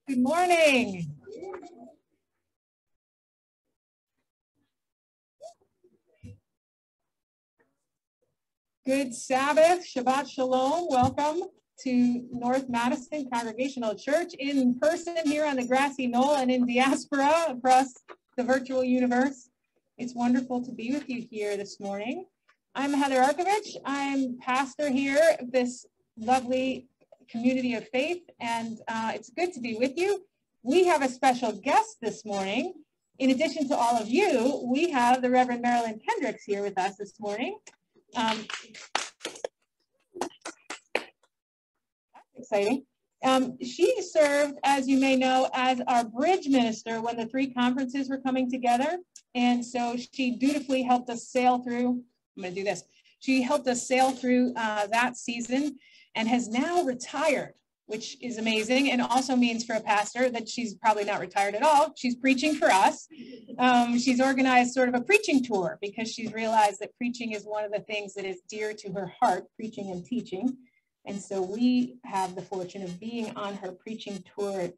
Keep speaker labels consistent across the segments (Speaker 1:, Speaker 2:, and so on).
Speaker 1: Good morning. Good Sabbath, Shabbat Shalom. Welcome to North Madison Congregational Church in person here on the grassy knoll and in diaspora across the virtual universe. It's wonderful to be with you here this morning. I'm Heather Arkovich. I'm pastor here at this lovely community of faith, and it's good to be with you. We have a special guest this morning. In addition to all of you, we have the Reverend Marilyn Kendricks here with us this morning. That's exciting. She served, as you may know, as our bridge minister when the three conferences were coming together. And so she dutifully helped us sail through. I'm going to do this. She helped us sail through that season and has now retired, which is amazing, and also means for a pastor that she's probably not retired at all. She's preaching for us. She's organized sort of a preaching tour because she's realized that preaching is one of the things that is dear to her heart, preaching and teaching. And so we have the fortune of being on her preaching tour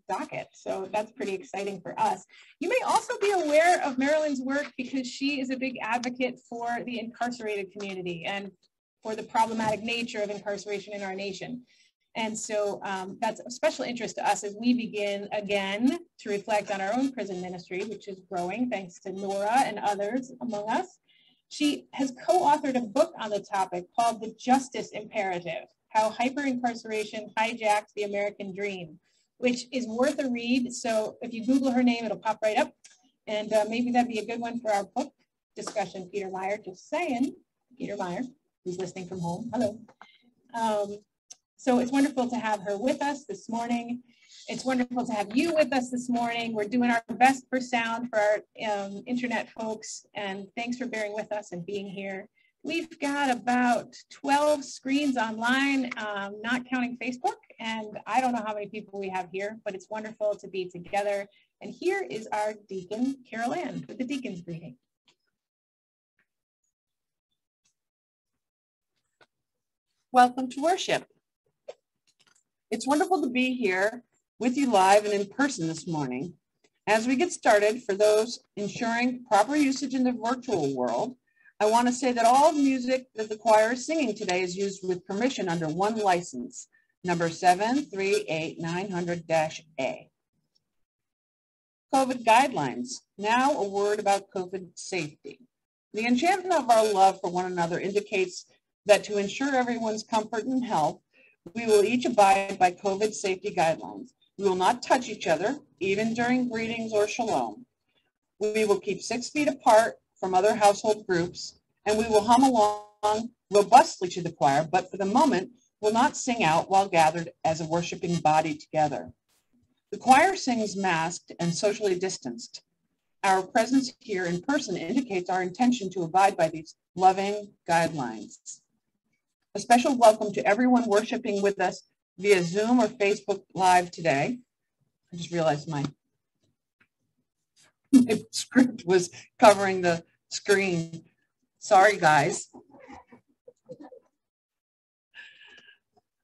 Speaker 1: docket. So that's pretty exciting for us. You may also be aware of Marilyn's work because she is a big advocate for the incarcerated community and for the problematic nature of incarceration in our nation. And so that's of special interest to us as we begin again to reflect on our own prison ministry, which is growing thanks to Nora and others among us. She has co-authored a book on the topic called The Justice Imperative, How Hyper-Incarceration Hijacks the American Dream, which is worth a read. So if you Google her name, it'll pop right up. And maybe that'd be a good one for our book discussion, Peter Meyer, just saying, Peter Meyer. Who's listening from home. Hello. So it's wonderful to have her with us this morning. It's wonderful to have you with us this morning. We're doing our best for sound for our internet folks, and thanks for bearing with us and being here. We've got about 12 screens online, not counting Facebook, and I don't know how many people we have here, but it's wonderful to be together. And here is our deacon, Carol Ann, with the deacon's greeting.
Speaker 2: Welcome to worship. It's wonderful to be here with you live and in person this morning. As we get started, for those ensuring proper usage in the virtual world, I want to say that all music that the choir is singing today is used with permission under one license, number 738900-A. COVID guidelines. Now a word about COVID safety. The enchantment of our love for one another indicates that to ensure everyone's comfort and health, we will each abide by COVID safety guidelines. We will not touch each other, even during greetings or shalom. We will keep 6 feet apart from other household groups, and we will hum along robustly to the choir, but for the moment, will not sing out while gathered as a worshiping body together. The choir sings masked and socially distanced. Our presence here in person indicates our intention to abide by these loving guidelines. A special welcome to everyone worshiping with us via Zoom or Facebook Live today. I just realized my script was covering the screen. Sorry, guys.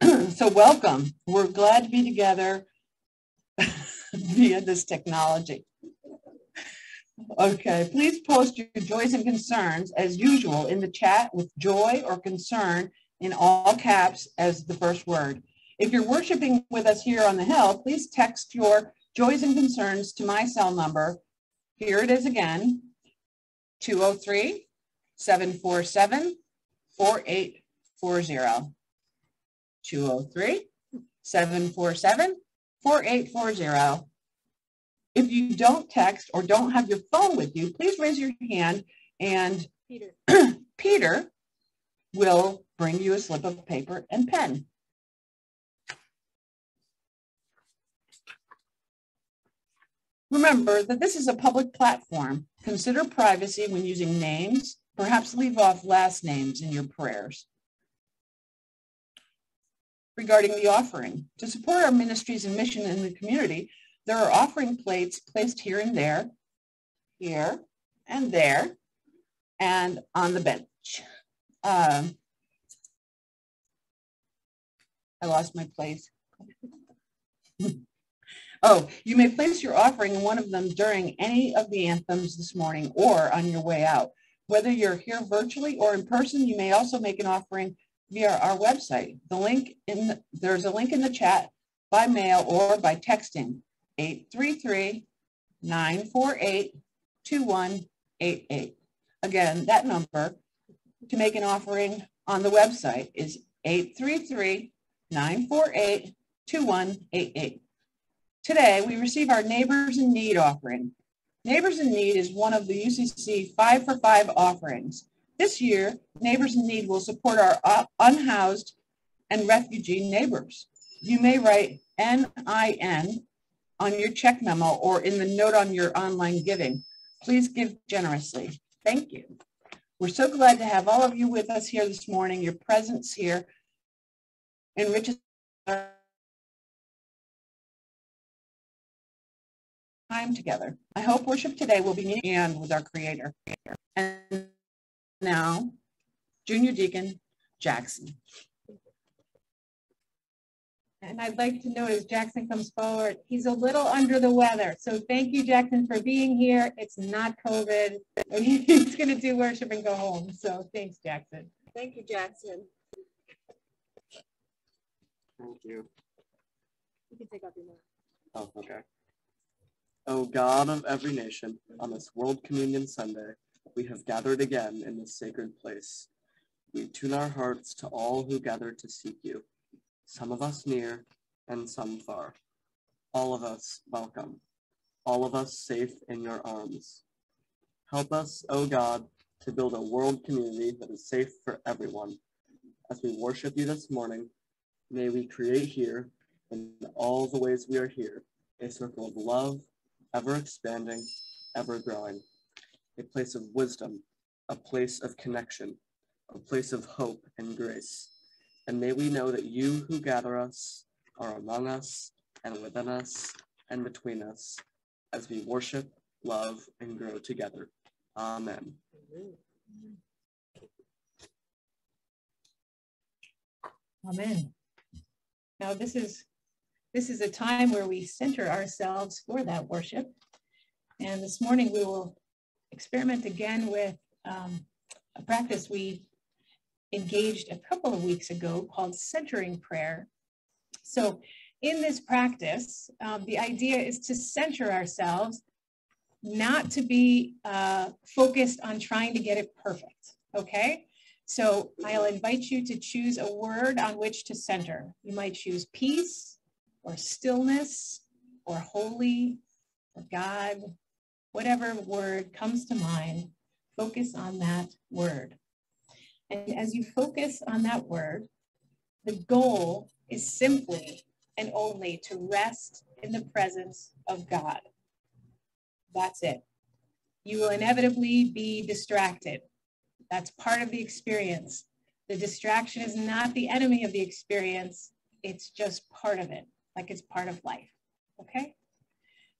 Speaker 2: So welcome. We're glad to be together via this technology. Okay, please post your joys and concerns as usual in the chat with joy or concern in all caps as the first word. If you're worshiping with us here on the Hill, please text your joys and concerns to my cell number. Here it is again, 203-747-4840. 203-747-4840. If you don't text or don't have your phone with you, please raise your hand and Peter will bring you a slip of paper and pen. Remember that this is a public platform. Consider privacy when using names. Perhaps leave off last names in your prayers. Regarding the offering, to support our ministries and mission in the community, there are offering plates placed here and there, here and there, and on the bench. I lost my place. Oh, you may place your offering in one of them during any of the anthems this morning or on your way out. Whether you're here virtually or in person, you may also make an offering via our website. There's a link in the chat by mail or by texting 833-948-2188. Again, that number to make an offering on the website is 833-948-2188. Today, we receive our Neighbors in Need offering. Neighbors in Need is one of the UCC 5 for 5 offerings. This year, Neighbors in Need will support our unhoused and refugee neighbors. You may write NIN on your check memo or in the note on your online giving. Please give generously. Thank you. We're so glad to have all of you with us here this morning. Your presence here enriches our time together. I hope worship today will be meeting and with our Creator. And now, Junior Deacon Jackson.
Speaker 1: And I'd like to note as Jackson comes forward, he's a little under the weather. So thank you, Jackson, for being here. It's not COVID. He's going to do worship and go home. So thanks, Jackson.
Speaker 3: Thank you, Jackson.
Speaker 4: Thank you.
Speaker 3: You can take off your mask.
Speaker 4: Oh, okay. O God of every nation, on this World Communion Sunday, we have gathered again in this sacred place. We tune our hearts to all who gather to seek you, some of us near and some far. All of us welcome, all of us safe in your arms. Help us, O God, to build a world community that is safe for everyone. As we worship you this morning, may we create here, in all the ways we are here, a circle of love, ever expanding, ever growing, a place of wisdom, a place of connection, a place of hope and grace. And may we know that you who gather us are among us and within us and between us as we worship, love, and grow together. Amen.
Speaker 1: Amen. Now this is a time where we center ourselves for that worship. And this morning we will experiment again with a practice we engaged a couple of weeks ago called centering prayer. So in this practice, the idea is to center ourselves, not to be focused on trying to get it perfect, okay? So I'll invite you to choose a word on which to center. You might choose peace or stillness or holy or God, whatever word comes to mind, focus on that word. And as you focus on that word, the goal is simply and only to rest in the presence of God. That's it. You will inevitably be distracted. That's part of the experience. The distraction is not the enemy of the experience. It's just part of it, like it's part of life, okay?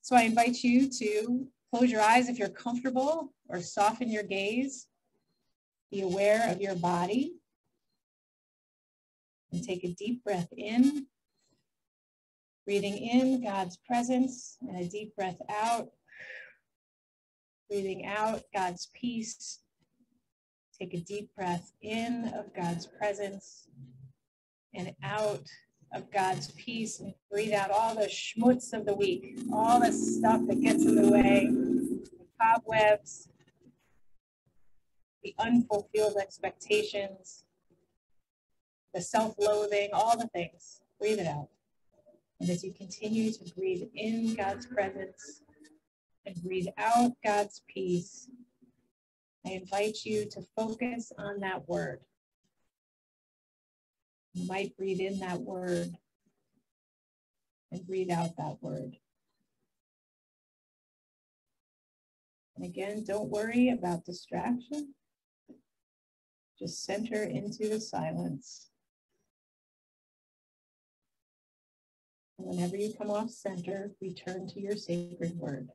Speaker 1: So I invite you to close your eyes if you're comfortable or soften your gaze. Be aware of your body and take a deep breath in, breathing in God's presence and a deep breath out, breathing out God's peace. Take a deep breath in of God's presence and out of God's peace, and breathe out all the schmutz of the week, all the stuff that gets in the way, the cobwebs, the unfulfilled expectations, the self-loathing, all the things. Breathe it out. And as you continue to breathe in God's presence and breathe out God's peace, I invite you to focus on that word. You might breathe in that word and breathe out that word. And again, don't worry about distraction. Just center into the silence. And whenever you come off center, return to your sacred word.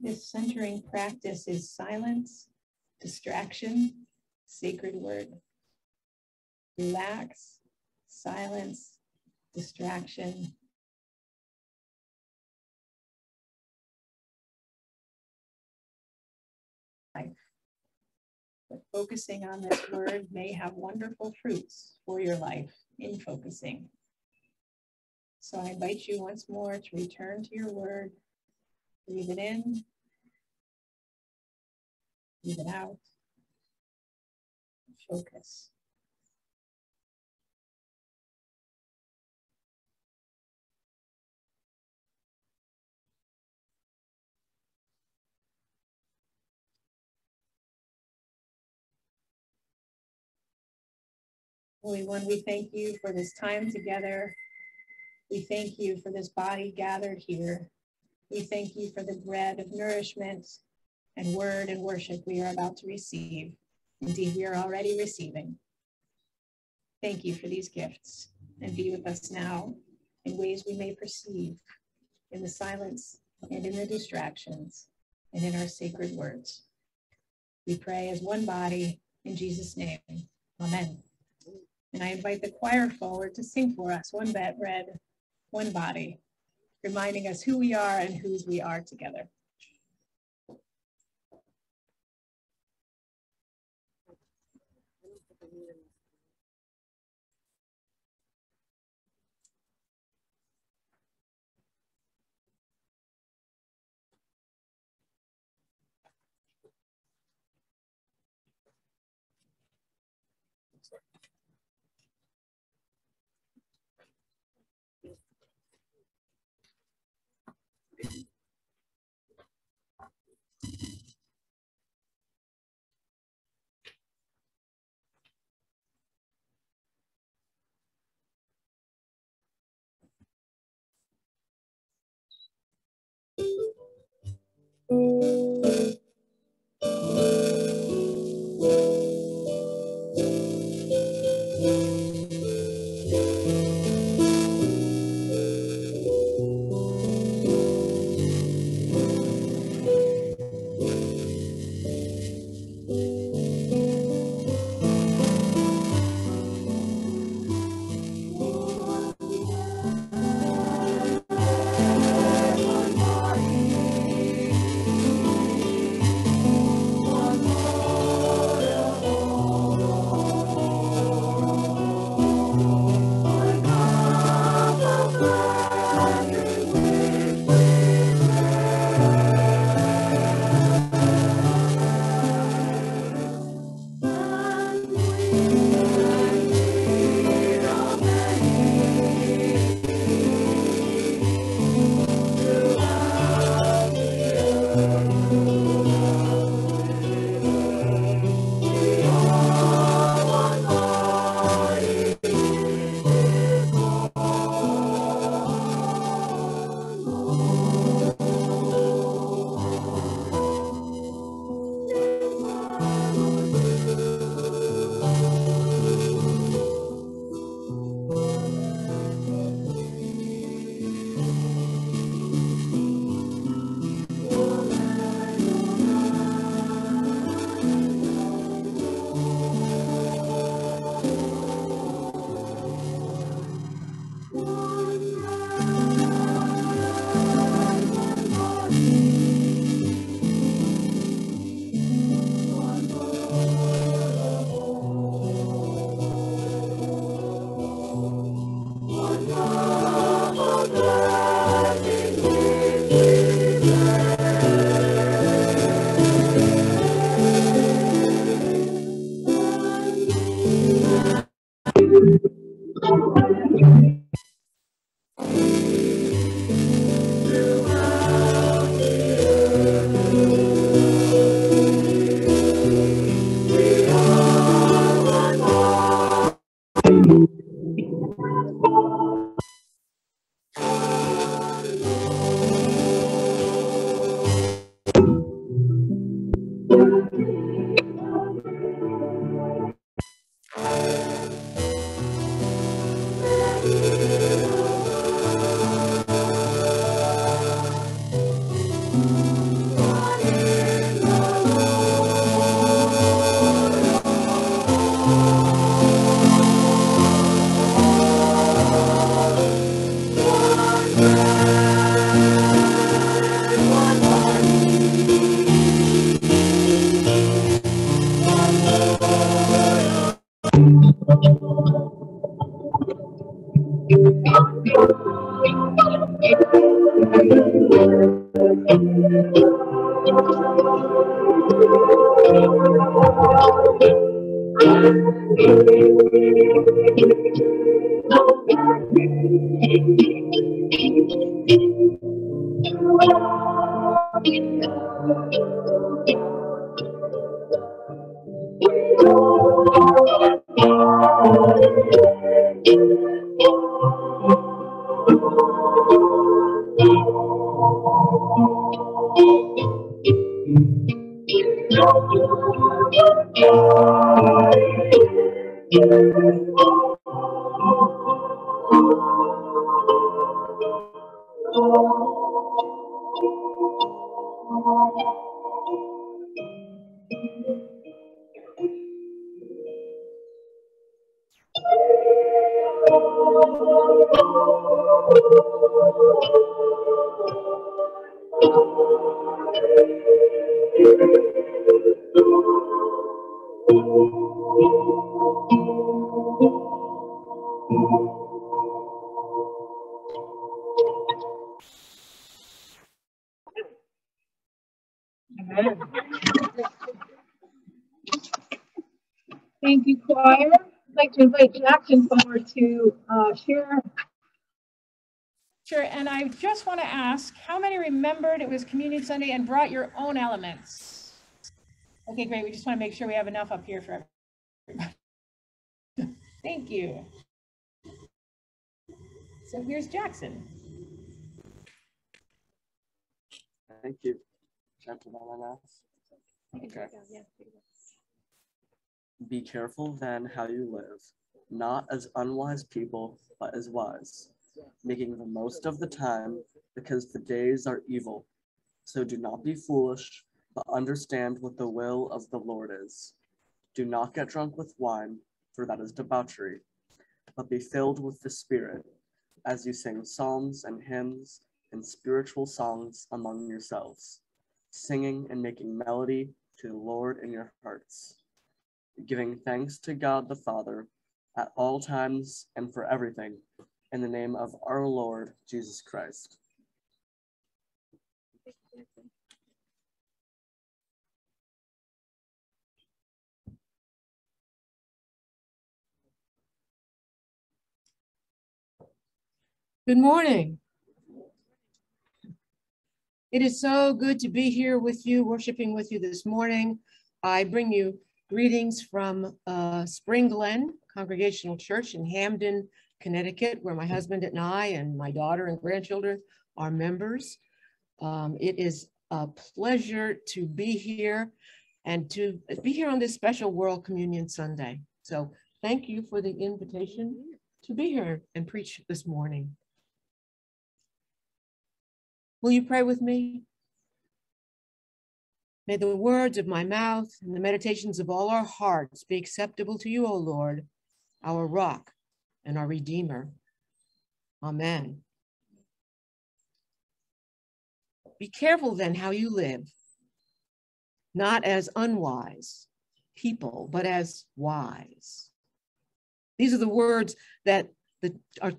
Speaker 1: This centering practice is silence, distraction, sacred word. Relax, silence, distraction. Life. But focusing on this word may have wonderful fruits for your life in focusing. So I invite you once more to return to your word. Breathe it in. Breathe it out. Focus. Holy One, we thank you for this time together. We thank you for this body gathered here. We thank you for the bread of nourishment and word and worship we are about to receive. Indeed, we are already receiving. Thank you for these gifts, and be with us now in ways we may perceive, in the silence and in the distractions and in our sacred words. We pray as one body in Jesus' name. Amen. And I invite the choir forward to sing for us, one bread, one body, reminding us who we are and whose we are together. Thank you, choir. I'd like to invite Jackson forward to share. Sure, and I just want to ask, how many remembered it was Communion Sunday and brought your own elements? Okay, great. We just want to make sure we have enough up here for everybody. Thank you. So here's Jackson.
Speaker 4: Thank you. Okay. Be careful then how you live, not as unwise people, but as wise, making the most of the time, because the days are evil. So do not be foolish, but understand what the will of the Lord is. Do not get drunk with wine, for that is debauchery, but be filled with the Spirit, as you sing psalms and hymns and spiritual songs among yourselves, singing and making melody to the Lord in your hearts, giving thanks to God the Father at all times and for everything, in the name of our Lord Jesus Christ.
Speaker 5: Good morning. It is so good to be here with you, worshiping with you this morning. I bring you greetings from Spring Glen Congregational Church in Hamden, Connecticut, where my husband and I and my daughter and grandchildren are members. It is a pleasure to be here and to be here on this special World Communion Sunday. So thank you for the invitation to be here and preach this morning. Will you pray with me? May the words of my mouth and the meditations of all our hearts be acceptable to you, O Lord, our rock and our Redeemer. Amen. Be careful then how you live, not as unwise people, but as wise. These are the words that are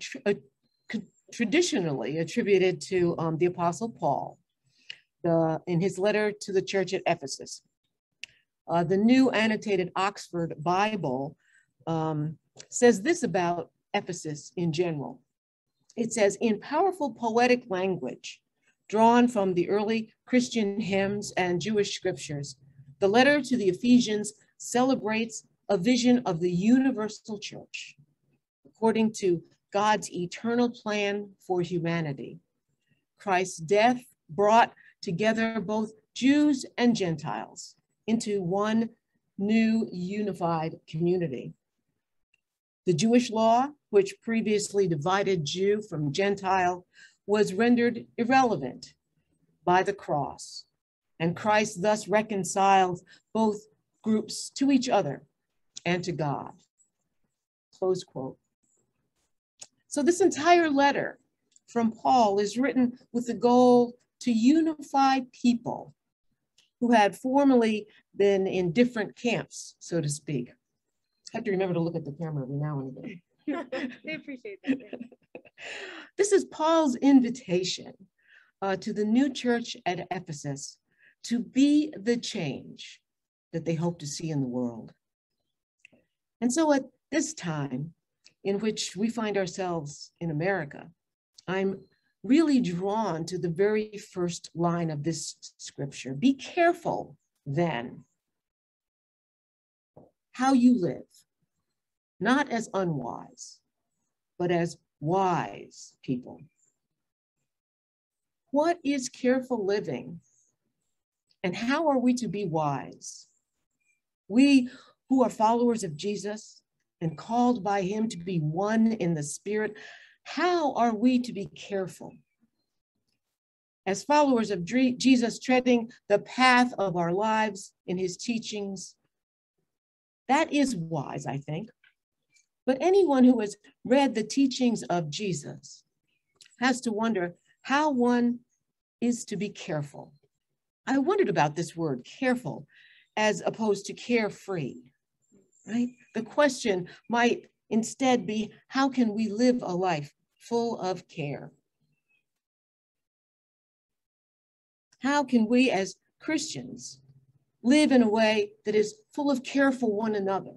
Speaker 5: traditionally attributed to the Apostle Paul in his letter to the church at Ephesus. The New Annotated Oxford Bible says this about Ephesus in general. It says, in powerful poetic language, drawn from the early Christian hymns and Jewish scriptures, the letter to the Ephesians celebrates a vision of the universal church, according to God's eternal plan for humanity. Christ's death brought together both Jews and Gentiles into one new unified community. The Jewish law, which previously divided Jew from Gentile, was rendered irrelevant by the cross, and Christ thus reconciled both groups to each other and to God. Close quote. So this entire letter from Paul is written with the goal to unify people who had formerly been in different camps, so to speak. I have to remember to look at the camera every now and again.
Speaker 3: They appreciate that.
Speaker 5: This is Paul's invitation to the new church at Ephesus to be the change that they hope to see in the world. And so at this time in which we find ourselves in America, I'm really drawn to the very first line of this scripture. Be careful then how you live, not as unwise, but as wise people. What is careful living? And how are we to be wise? We who are followers of Jesus and called by him to be one in the Spirit, how are we to be careful? As followers of Jesus, treading the path of our lives in his teachings, that is wise, I think. But anyone who has read the teachings of Jesus has to wonder how one is to be careful. I wondered about this word, careful, as opposed to carefree, right? The question might instead be, how can we live a life full of care? How can we as Christians live in a way that is full of care for one another?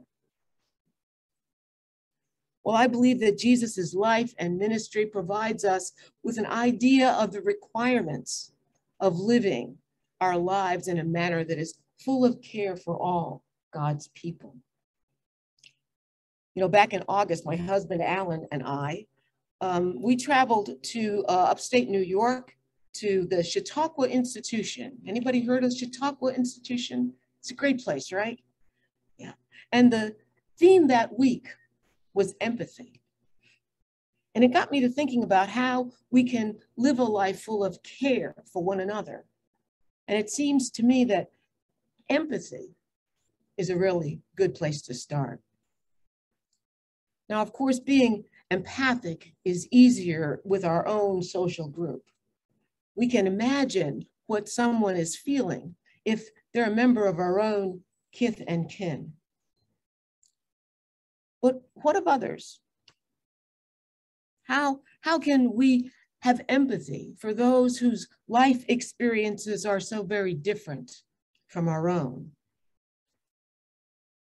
Speaker 5: Well, I believe that Jesus's life and ministry provides us with an idea of the requirements of living our lives in a manner that is full of care for all God's people. You know, back in August, my husband, Alan, and I, we traveled to upstate New York to the Chautauqua Institution. Anybody heard of Chautauqua Institution? It's a great place, right? Yeah. And the theme that week was empathy. And it got me to thinking about how we can live a life full of care for one another. And it seems to me that empathy is a really good place to start. Now, of course, being empathic is easier with our own social group. We can imagine what someone is feeling if they're a member of our own kith and kin. But what of others? How can we have empathy for those whose life experiences are so very different from our own?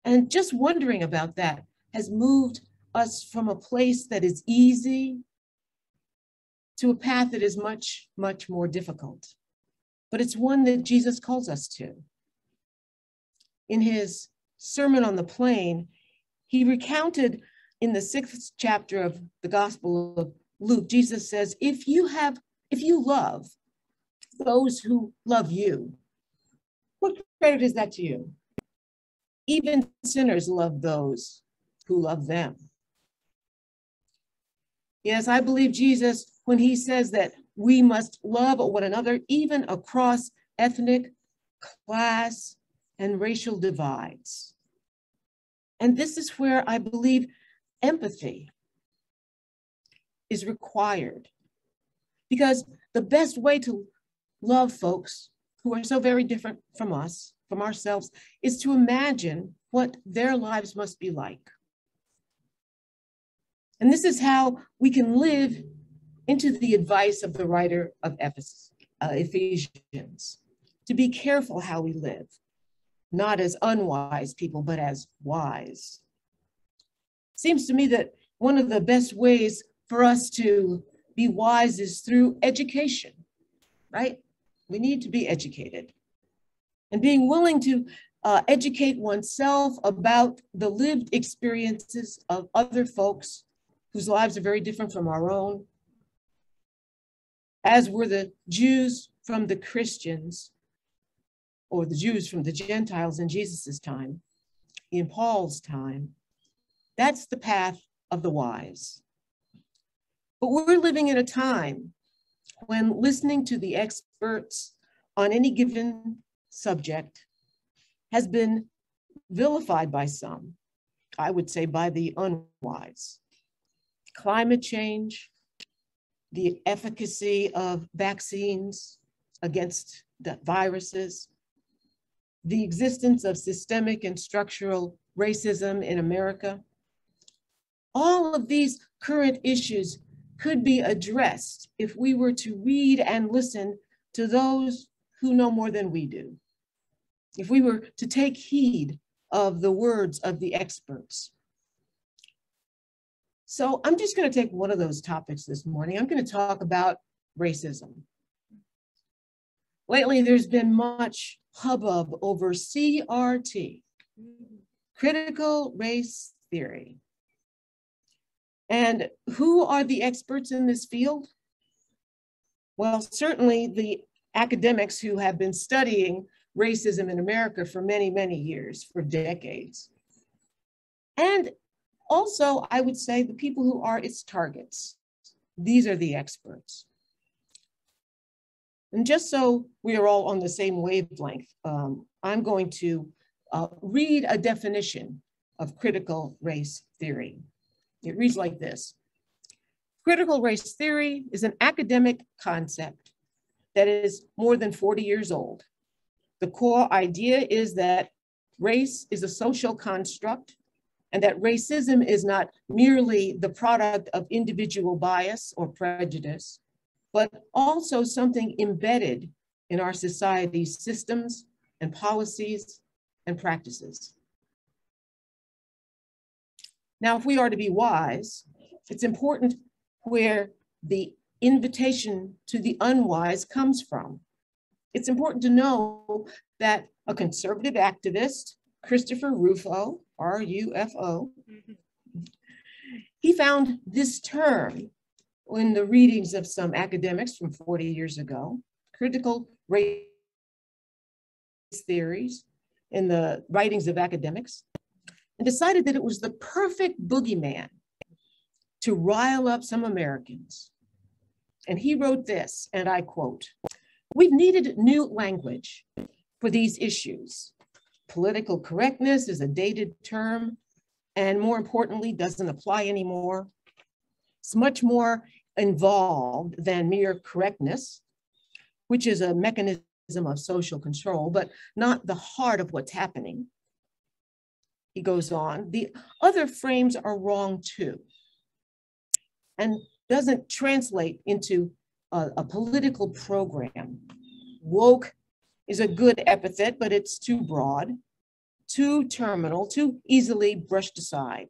Speaker 5: And just wondering about that has moved us from a place that is easy to a path that is much, much more difficult. But it's one that Jesus calls us to. In his Sermon on the Plain, he recounted in the 6th chapter of the Gospel of Luke, Jesus says, if you love those who love you, what credit is that to you? Even sinners love those who love them. Yes, I believe Jesus when he says that we must love one another, even across ethnic, class, and racial divides. And this is where I believe empathy is required, because the best way to love folks who are so very different from us, from ourselves, is to imagine what their lives must be like. And this is how we can live into the advice of the writer of Ephesians, to be careful how we live, not as unwise people, but as wise. Seems to me that one of the best ways for us to be wise is through education, right? We need to be educated. And being willing to educate oneself about the lived experiences of other folks whose lives are very different from our own, as were the Jews from the Christians, or the Jews from the Gentiles in Jesus's time, in Paul's time. That's the path of the wise. But we're living in a time when listening to the experts on any given subject has been vilified by some, I would say by the unwise. Climate change, the efficacy of vaccines against the viruses, the existence of systemic and structural racism in America. All of these current issues could be addressed if we were to read and listen to those who know more than we do. If we were to take heed of the words of the experts. So I'm just going to take one of those topics this morning. I'm going to talk about racism. Lately, there's been much hubbub over CRT, critical race theory. And who are the experts in this field? Well, certainly the academics who have been studying racism in America for many, many years, for decades. And also, I would say the people who are its targets. These are the experts. And just so we are all on the same wavelength, I'm going to read a definition of critical race theory. It reads like this. Critical race theory is an academic concept that is more than 40 years old. The core idea is that race is a social construct and that racism is not merely the product of individual bias or prejudice, but also something embedded in our society's systems and policies and practices. Now, if we are to be wise, it's important where the invitation to the unwise comes from. It's important to know that a conservative activist, Christopher Rufo, R-U-F-O, he found this term in the readings of some academics from 40 years ago, critical race theories in the writings of academics, and decided that it was the perfect boogeyman to rile up some Americans. And he wrote this, and I quote, "We've needed new language for these issues. Political correctness is a dated term, and more importantly, doesn't apply anymore. It's much more involved than mere correctness, which is a mechanism of social control, but not the heart of what's happening." He goes on, "The other frames are wrong too, and doesn't translate into a political program. Woke is a good epithet, but it's too broad, too terminal, too easily brushed aside.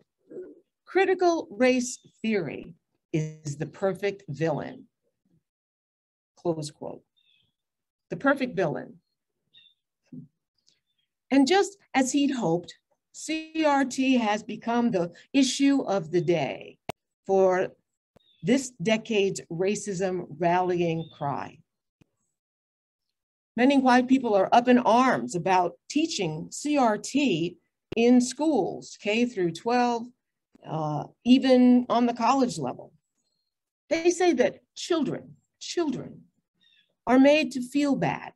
Speaker 5: Critical race theory is the perfect villain." Close quote. The perfect villain. And just as he'd hoped, CRT has become the issue of the day for this decade's racism rallying cry. Many white people are up in arms about teaching CRT in schools, K through 12, even on the college level. They say that children are made to feel bad,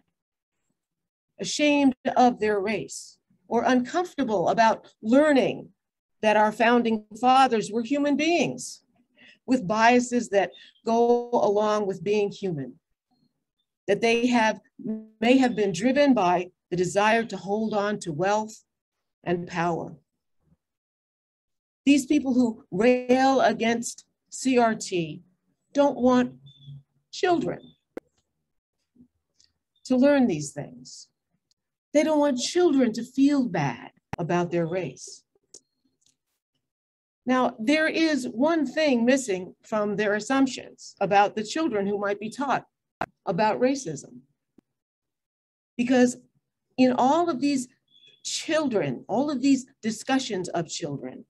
Speaker 5: ashamed of their race, or uncomfortable about learning that our founding fathers were human beings with biases that go along with being human, that they may have been driven by the desire to hold on to wealth and power. These people who rail against CRT don't want children to learn these things. They don't want children to feel bad about their race. Now, there is one thing missing from their assumptions about the children who might be taught about racism. Because in all of these children, all of these discussions of children,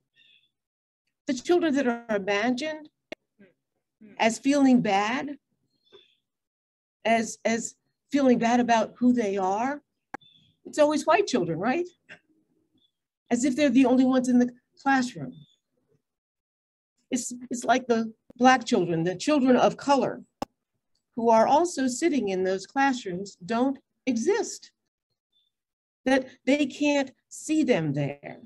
Speaker 5: the children that are imagined as feeling bad, as feeling bad about who they are, it's always white children, right? As if they're the only ones in the classroom. It's like the Black children, the children of color, who are also sitting in those classrooms, don't exist. That they can't see them there.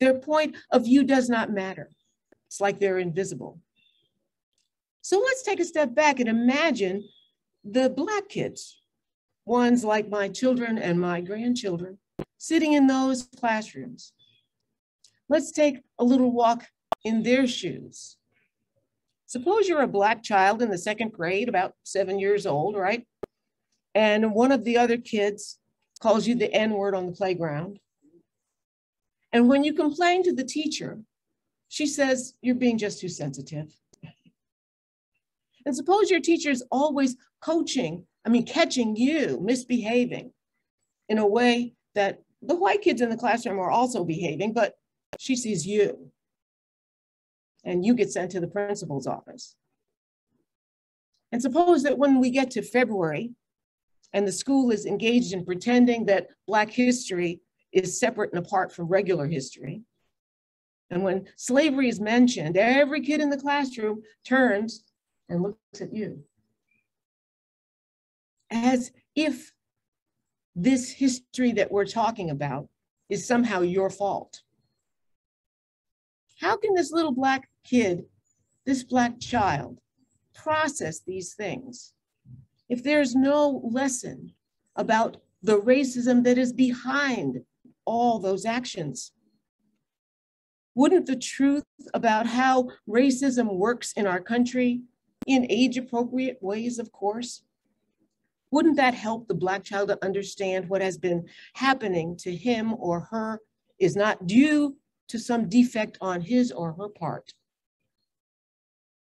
Speaker 5: Their point of view does not matter. It's like they're invisible. So let's take a step back and imagine the Black kids, ones like my children and my grandchildren, sitting in those classrooms. Let's take a little walk in their shoes. Suppose you're a Black child in the second grade, about 7 years old, right? And one of the other kids calls you the N-word on the playground. And when you complain to the teacher, she says, you're being just too sensitive. And suppose your teacher is always catching you misbehaving in a way that the white kids in the classroom are also behaving, but she sees you and you get sent to the principal's office. And suppose that when we get to February and the school is engaged in pretending that Black history is separate and apart from regular history, and when slavery is mentioned, every kid in the classroom turns and looks at you, as if this history that we're talking about is somehow your fault. How can this little Black kid, this Black child, process these things if there's no lesson about the racism that is behind all those actions? Wouldn't the truth about how racism works in our country, in age-appropriate ways, of course, wouldn't that help the Black child to understand what has been happening to him or her is not due to some defect on his or her part?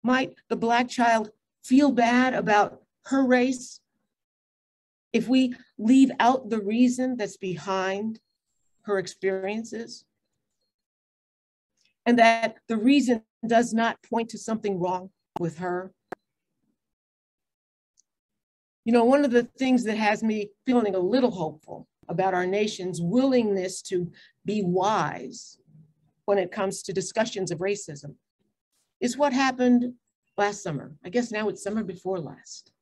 Speaker 5: Might the Black child feel bad about her race if we leave out the reason that's behind her experiences? And that the reason does not point to something wrong with her? You know, one of the things that has me feeling a little hopeful about our nation's willingness to be wise when it comes to discussions of racism is what happened last summer. I guess now it's summer before last.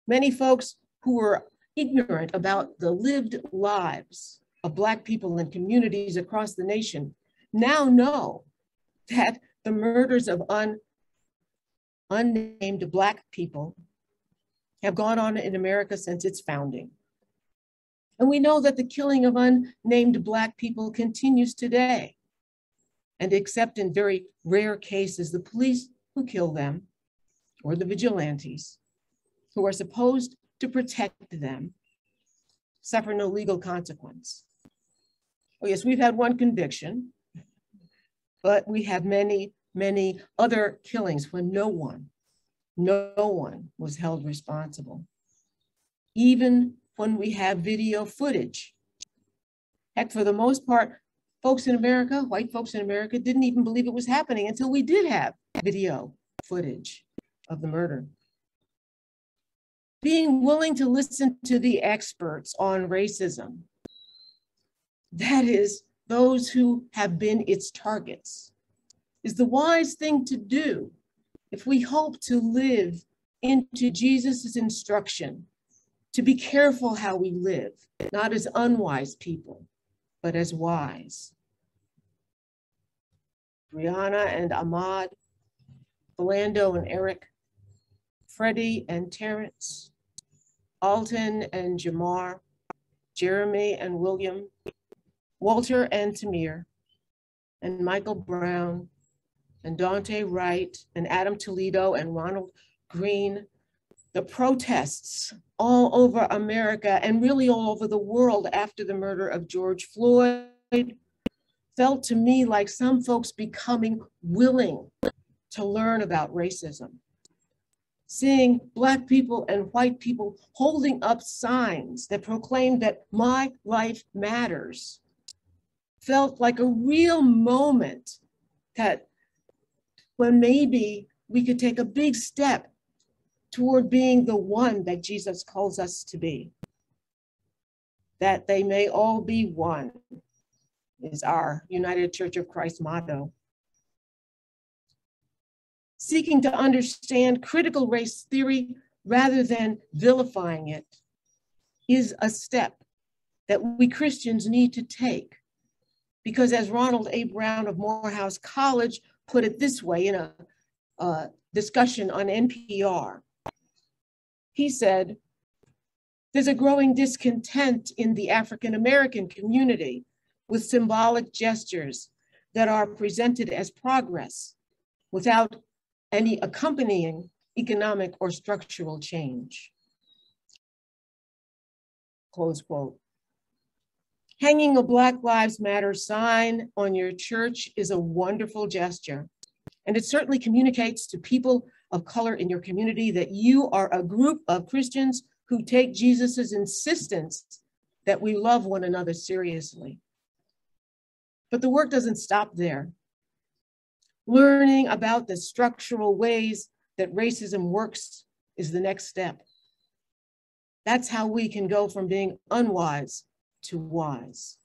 Speaker 5: Many folks who were ignorant about the lived lives of Black people in communities across the nation now know that the murders of unnamed Black people have gone on in America since its founding. And we know that the killing of unnamed Black people continues today. And except in very rare cases, the police who kill them, or the vigilantes who are supposed to protect them, suffer no legal consequence. Oh yes, we've had one conviction, but we have many, many other killings when no one was held responsible. Even when we have video footage. Heck, for the most part, folks in America, white folks in America, didn't even believe it was happening until we did have video footage of the murder. Being willing to listen to the experts on racism, that is, those who have been its targets, is the wise thing to do if we hope to live into Jesus's instruction to be careful how we live, not as unwise people, but as wise. Brianna and Ahmad, Philando and Eric, Freddie and Terrence, Alton and Jamar, Jeremy and William, Walter and Tamir, and Michael Brown, and Dante Wright, and Adam Toledo, and Ronald Green. The protests all over America and really all over the world after the murder of George Floyd felt to me like some folks becoming willing to learn about racism. Seeing Black people and white people holding up signs that proclaimed that my life matters felt like a real moment that when maybe we could take a big step toward being the one that Jesus calls us to be. That they may all be one is our United Church of Christ motto. Seeking to understand critical race theory rather than vilifying it is a step that we Christians need to take. Because as Ronald A. Brown of Morehouse College put it this way in a discussion on NPR, he said, there's a growing discontent in the African American community with symbolic gestures that are presented as progress without any accompanying economic or structural change. Close quote. Hanging a Black Lives Matter sign on your church is a wonderful gesture. And it certainly communicates to people of color in your community that you are a group of Christians who take Jesus's insistence that we love one another seriously. But the work doesn't stop there. Learning about the structural ways that racism works is the next step. That's how we can go from being unwise to wise.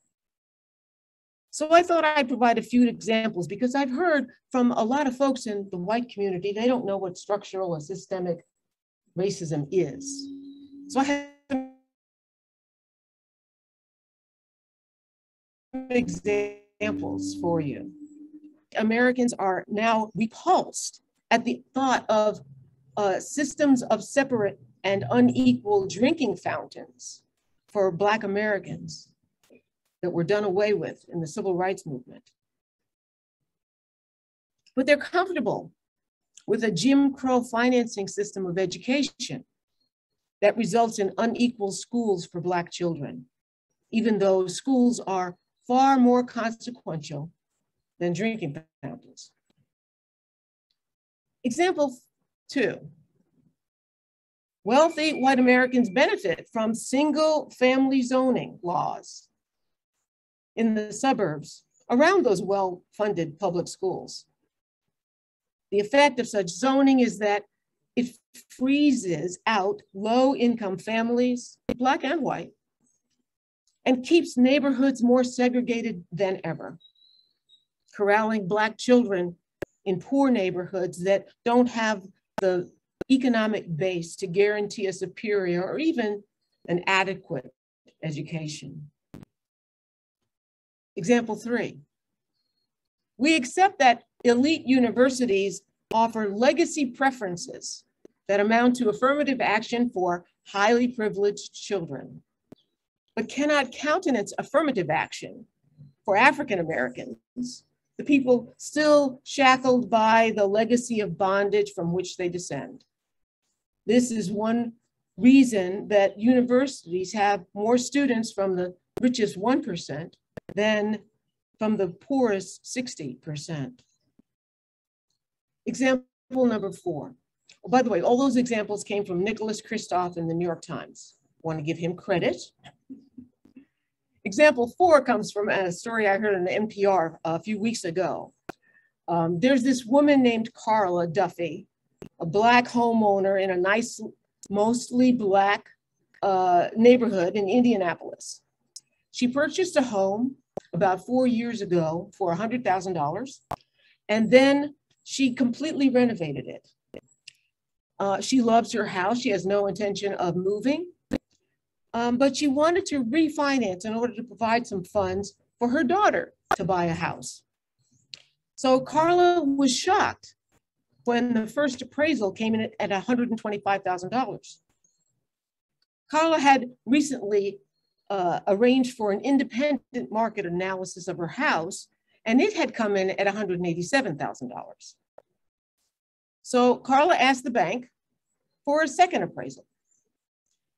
Speaker 5: So I thought I'd provide a few examples because I've heard from a lot of folks in the white community, they don't know what structural or systemic racism is. So I have some examples for you. Americans are now repulsed at the thought of systems of separate and unequal drinking fountains for Black Americans that were done away with in the civil rights movement. But they're comfortable with a Jim Crow financing system of education that results in unequal schools for Black children, even though schools are far more consequential than drinking fountains. Example 2. Wealthy white Americans benefit from single-family zoning laws in the suburbs around those well-funded public schools. The effect of such zoning is that it freezes out low-income families, Black and white, and keeps neighborhoods more segregated than ever, corralling Black children in poor neighborhoods that don't have the economic base to guarantee a superior or even an adequate education. Example 3. We accept that elite universities offer legacy preferences that amount to affirmative action for highly privileged children, but cannot countenance affirmative action for African Americans, the people still shackled by the legacy of bondage from which they descend. This is one reason that universities have more students from the richest 1% than from the poorest 60%. Example number 4. Oh, by the way, all those examples came from Nicholas Kristof in the New York Times. I want to give him credit. Example 4 comes from a story I heard on the NPR a few weeks ago. There's this woman named Carla Duffy, a Black homeowner in a nice, mostly Black neighborhood in Indianapolis. She purchased a home about 4 years ago for $100,000, and then she completely renovated it. She loves her house. She has no intention of moving, but she wanted to refinance in order to provide some funds for her daughter to buy a house. So Carla was shocked when the first appraisal came in at $125,000. Carla had recently arranged for an independent market analysis of her house, and it had come in at $187,000. So Carla asked the bank for a second appraisal.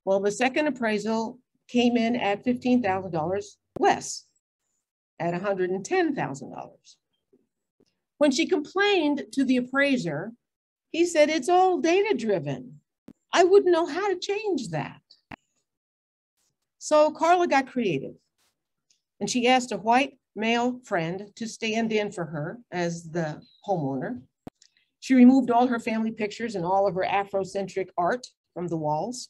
Speaker 5: Well, the second appraisal came in at $15,000 less, at $110,000. When she complained to the appraiser, he said, "It's all data-driven. I wouldn't know how to change that." So Carla got creative, and she asked a white male friend to stand in for her as the homeowner. She removed all her family pictures and all of her Afrocentric art from the walls.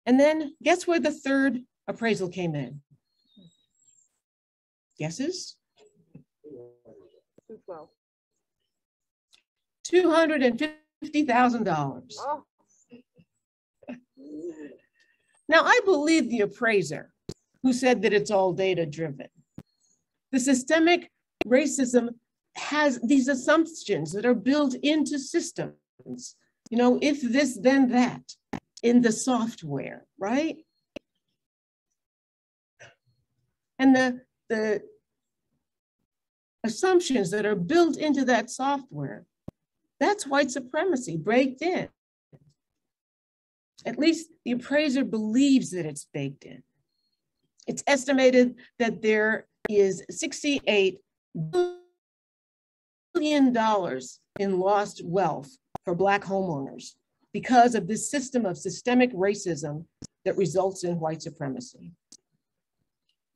Speaker 5: And then guess where the third appraisal came in? Guesses? $250,000.
Speaker 3: Oh.
Speaker 5: Now, I believe the appraiser who said that it's all data-driven. The systemic racism has these assumptions that are built into systems. You know, if this, then that, in the software, right? And the assumptions that are built into that software, that's white supremacy baked in. At least the appraiser believes that it's baked in. It's estimated that there is $68 billion in lost wealth for Black homeowners because of this system of systemic racism that results in white supremacy.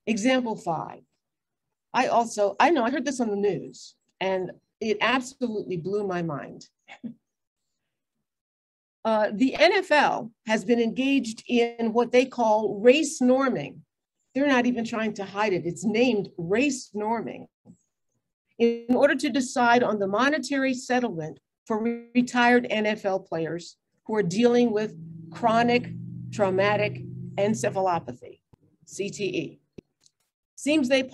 Speaker 5: Example 5. I heard this on the news and it absolutely blew my mind. The NFL has been engaged in what they call race norming. They're not even trying to hide it. It's named race norming in order to decide on the monetary settlement for retired NFL players who are dealing with chronic traumatic encephalopathy, CTE. Seems they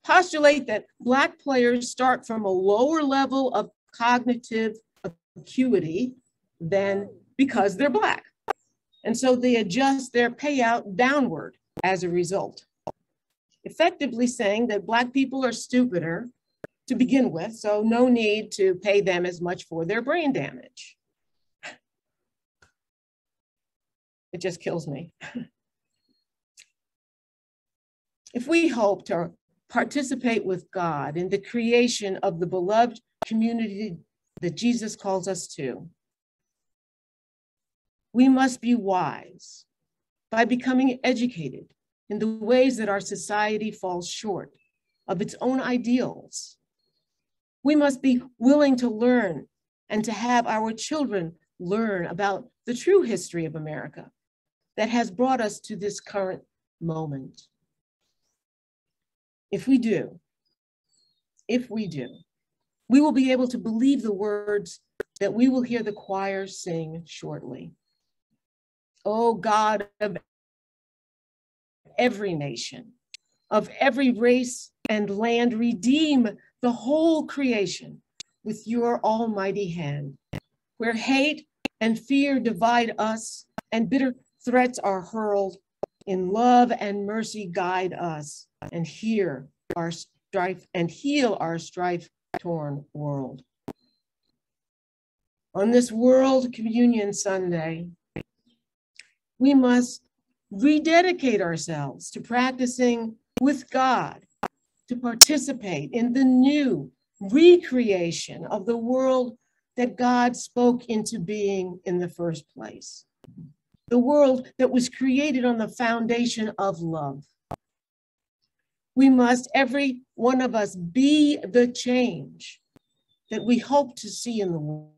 Speaker 5: postulate that Black players start from a lower level of cognitive acuity than because they're Black. And so they adjust their payout downward as a result, effectively saying that Black people are stupider to begin with, so no need to pay them as much for their brain damage. It just kills me. If we hope to participate with God in the creation of the beloved community that Jesus calls us to, we must be wise by becoming educated in the ways that our society falls short of its own ideals. We must be willing to learn and to have our children learn about the true history of America that has brought us to this current moment. If we do, we will be able to believe the words that we will hear the choir sing shortly. O God of every nation, of every race and land, redeem the whole creation with your almighty hand. Where hate and fear divide us and bitter threats are hurled, in love and mercy guide us and heal our strife-torn world. On this World Communion Sunday, we must rededicate ourselves to practicing with God, to participate in the new recreation of the world that God spoke into being in the first place. The world that was created on the foundation of love. We must, every one of us, be the change that we hope to see in the world.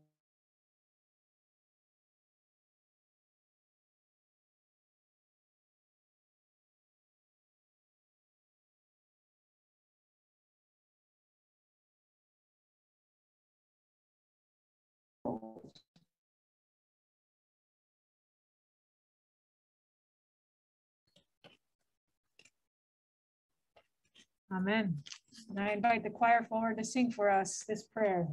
Speaker 1: Amen. And I invite the choir forward to sing for us this prayer.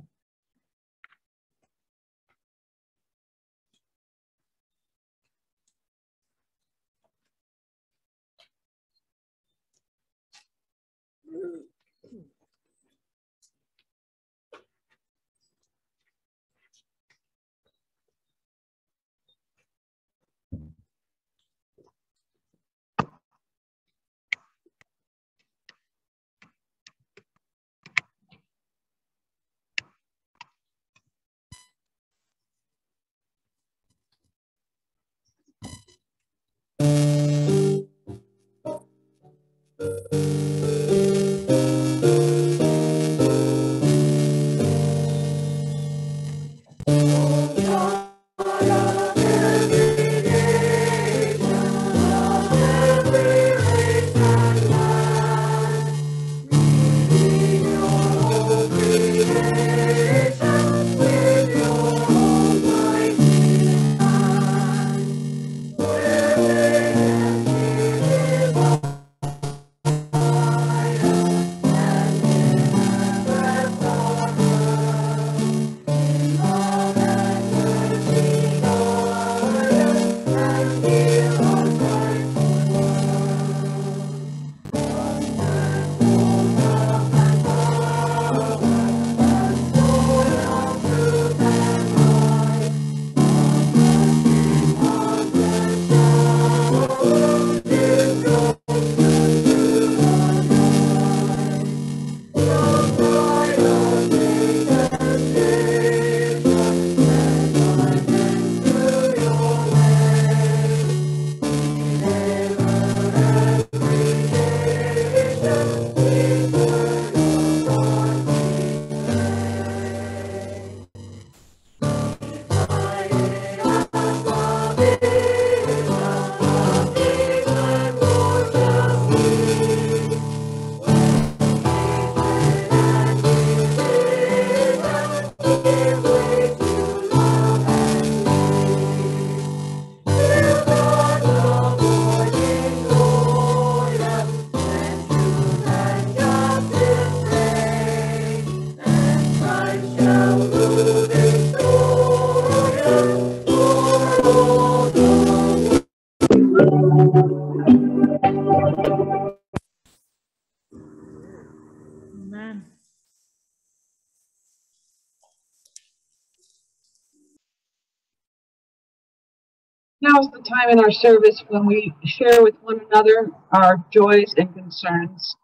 Speaker 6: Now is the time in our service when we share with one another our joys and concerns.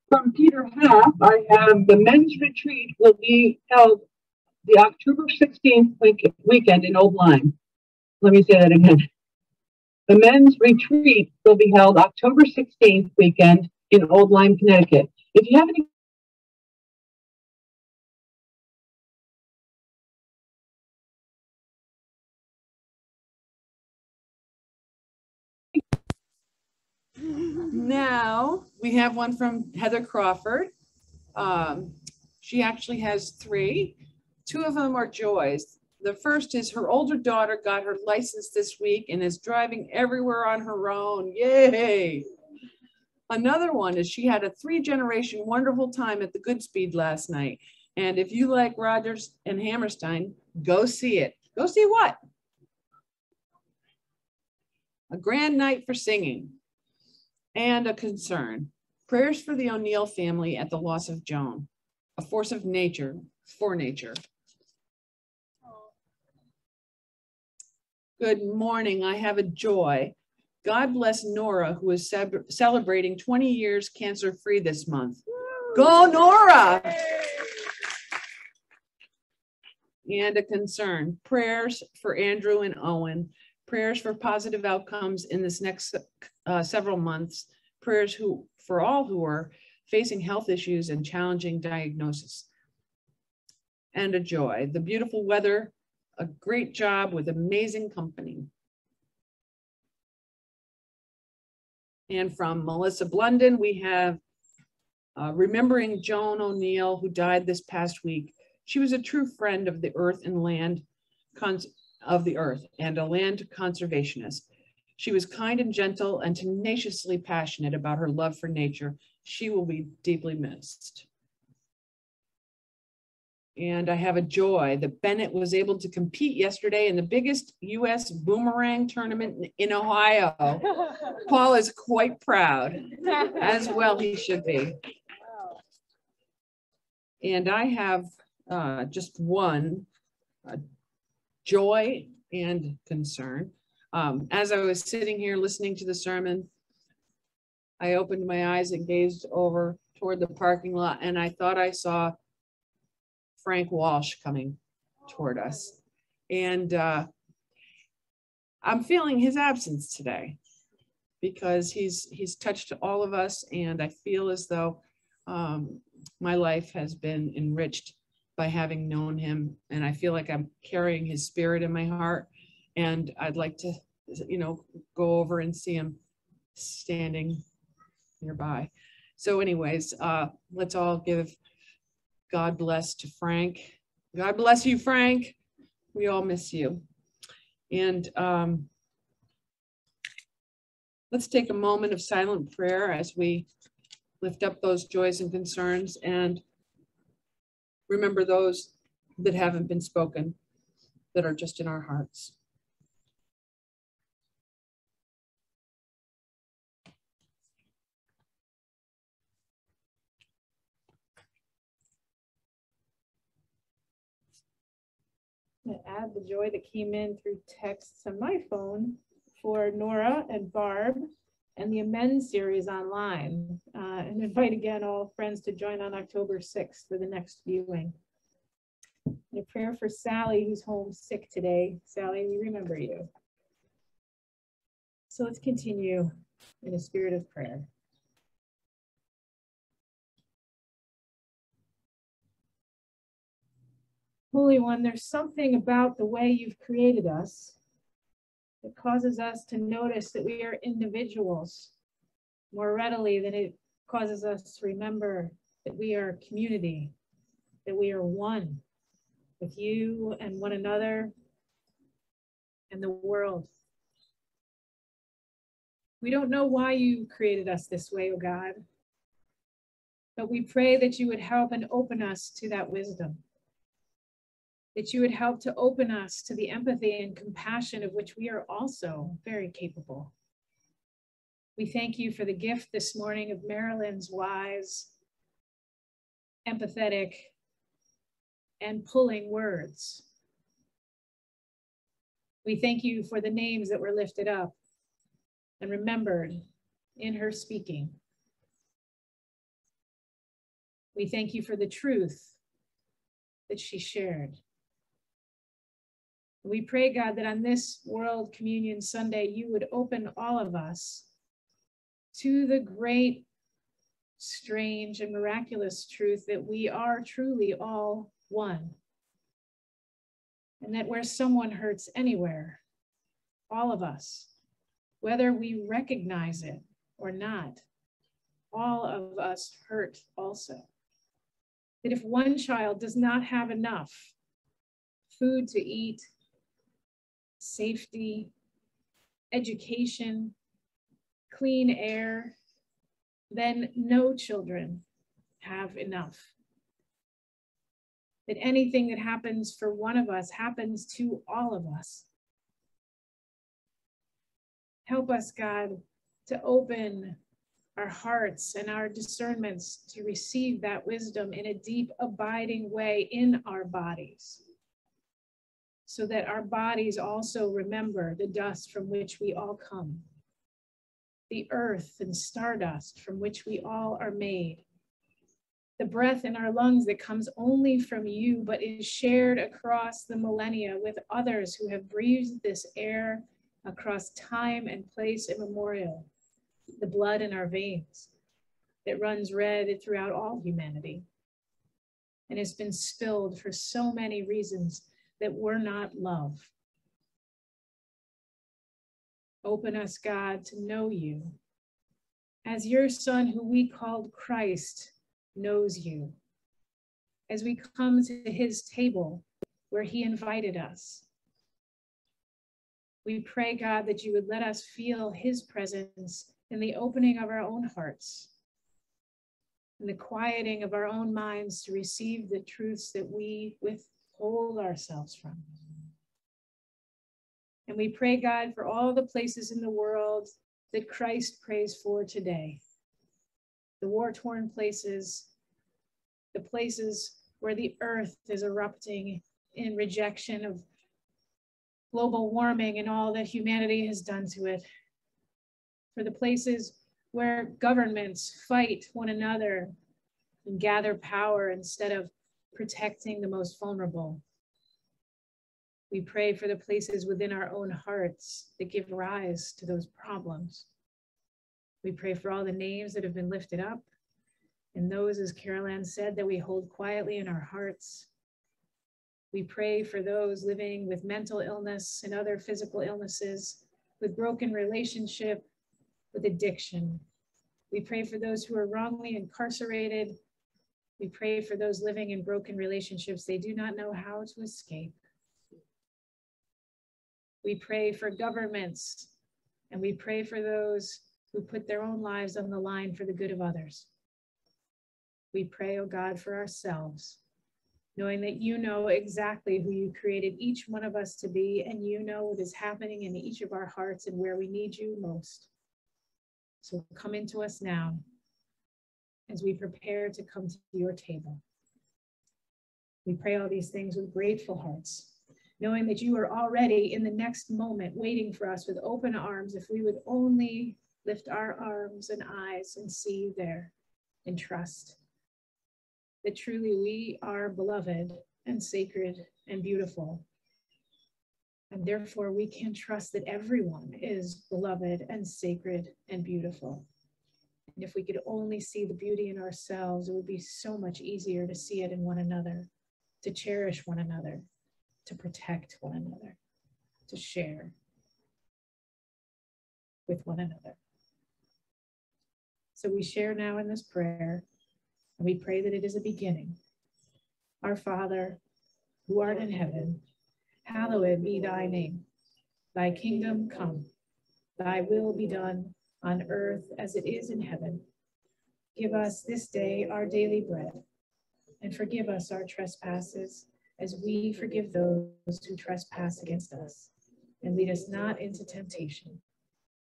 Speaker 6: From Peter Half, I have the men's retreat will be held the October 16th weekend in Old Lyme. Let me say that again. The men's retreat will be held October 16th weekend in Old Lyme, Connecticut. If you have any
Speaker 5: Now we have one from Heather Crawford. She actually has three. Two of them are joys. The first is her older daughter got her license this week and is driving everywhere on her own. Yay! Another one is she had a 3-generation wonderful time at the Goodspeed last night. And if you like Rodgers and Hammerstein, go see it. Go see what? A grand night for singing. And a concern. Prayers for the O'Neill family at the loss of Joan, a force of nature, for nature. Good morning. I have a joy. God bless Nora, who is celebrating 20 years cancer-free this month. Go, Nora! And a concern. Prayers for Andrew and Owen. Prayers for positive outcomes in this next several months. Prayers for all who are facing health issues and challenging diagnosis. And a joy. The beautiful weather, a great job with amazing company. And from Melissa Blunden, we have remembering Joan O'Neill, who died this past week. She was a true friend of the earth and land and a land conservationist. She was kind and gentle and tenaciously passionate about her love for nature. She will be deeply missed. And I have a joy that Bennett was able to compete yesterday in the biggest U.S. boomerang tournament in Ohio. Paul is quite proud, as well he should be. And I have just one joy and concern. As I was sitting here listening to the sermon, I opened my eyes and gazed over toward the parking lot, and I thought I saw Frank Walsh coming toward us. And I'm feeling his absence today because he's touched all of us, and I feel as though my life has been enriched by having known him, and I feel like I'm carrying his spirit in my heart, and I'd like to, go over and see him standing nearby. So anyways, let's all give God bless to Frank. God bless you, Frank. We all miss you. And let's take a moment of silent prayer as we lift up those joys and concerns and remember those that haven't been spoken, that are just in our hearts.
Speaker 1: I'm going to add the joy that came in through texts on my phone for Nora and Barb and the Amend series online. And invite again all friends to join on October 6th for the next viewing. And a prayer for Sally, who's home sick today. Sally, we remember you. So let's continue in a spirit of prayer. Holy One, there's something about the way you've created us that causes us to notice that we are individuals more readily than it causes us to remember that we are community, that we are one with you and one another and the world. We don't know why you created us this way, oh God, but we pray that you would help and open us to that wisdom, that you would help to open us to the empathy and compassion of which we are also very capable. We thank you for the gift this morning of Marilyn's wise, empathetic, and pulling words. We thank you for the names that were lifted up and remembered in her speaking. We thank you for the truth that she shared. We pray, God, that on this World Communion Sunday, you would open all of us to the great, strange, and miraculous truth that we are truly all one. And that where someone hurts anywhere, all of us, whether we recognize it or not, all of us hurt also. That if one child does not have enough food to eat, safety, education, clean air, then no children have enough. That anything that happens for one of us happens to all of us. Help us, God, to open our hearts and our discernments to receive that wisdom in a deep, abiding way in our bodies, so that our bodies also remember the dust from which we all come, the earth and stardust from which we all are made, the breath in our lungs that comes only from you, but is shared across the millennia with others who have breathed this air across time and place immemorial, the blood in our veins that runs red throughout all humanity and has been spilled for so many reasons that were not love. Open us, God, to know you as your Son, who we called Christ, knows you, as we come to his table where he invited us. We pray, God, that you would let us feel his presence in the opening of our own hearts, in the quieting of our own minds to receive the truths that we withhold ourselves from. And we pray, God, for all the places in the world that Christ prays for today. The war-torn places, the places where the earth is erupting in rejection of global warming and all that humanity has done to it. For the places where governments fight one another and gather power instead of protecting the most vulnerable. We pray for the places within our own hearts that give rise to those problems. We pray for all the names that have been lifted up and those, as Carol Ann said, that we hold quietly in our hearts. We pray for those living with mental illness and other physical illnesses, with broken relationship, with addiction. We pray for those who are wrongly incarcerated. We pray for those living in broken relationships they do not know how to escape. We pray for governments, and we pray for those who put their own lives on the line for the good of others. We pray, oh God, for ourselves, knowing that you know exactly who you created each one of us to be, and you know what is happening in each of our hearts and where we need you most. So come into us now as we prepare to come to your table. We pray all these things with grateful hearts, knowing that you are already in the next moment waiting for us with open arms if we would only lift our arms and eyes and see you there and trust that truly we are beloved and sacred and beautiful. And therefore we can trust that everyone is beloved and sacred and beautiful. And if we could only see the beauty in ourselves, it would be so much easier to see it in one another, to cherish one another, to protect one another, to share with one another. So we share now in this prayer, and we pray that it is a beginning. Our Father, who art in heaven, hallowed be thy name. Thy kingdom come, thy will be done on earth as it is in heaven. Give us this day our daily bread, and forgive us our trespasses as we forgive those who trespass against us. And lead us not into temptation,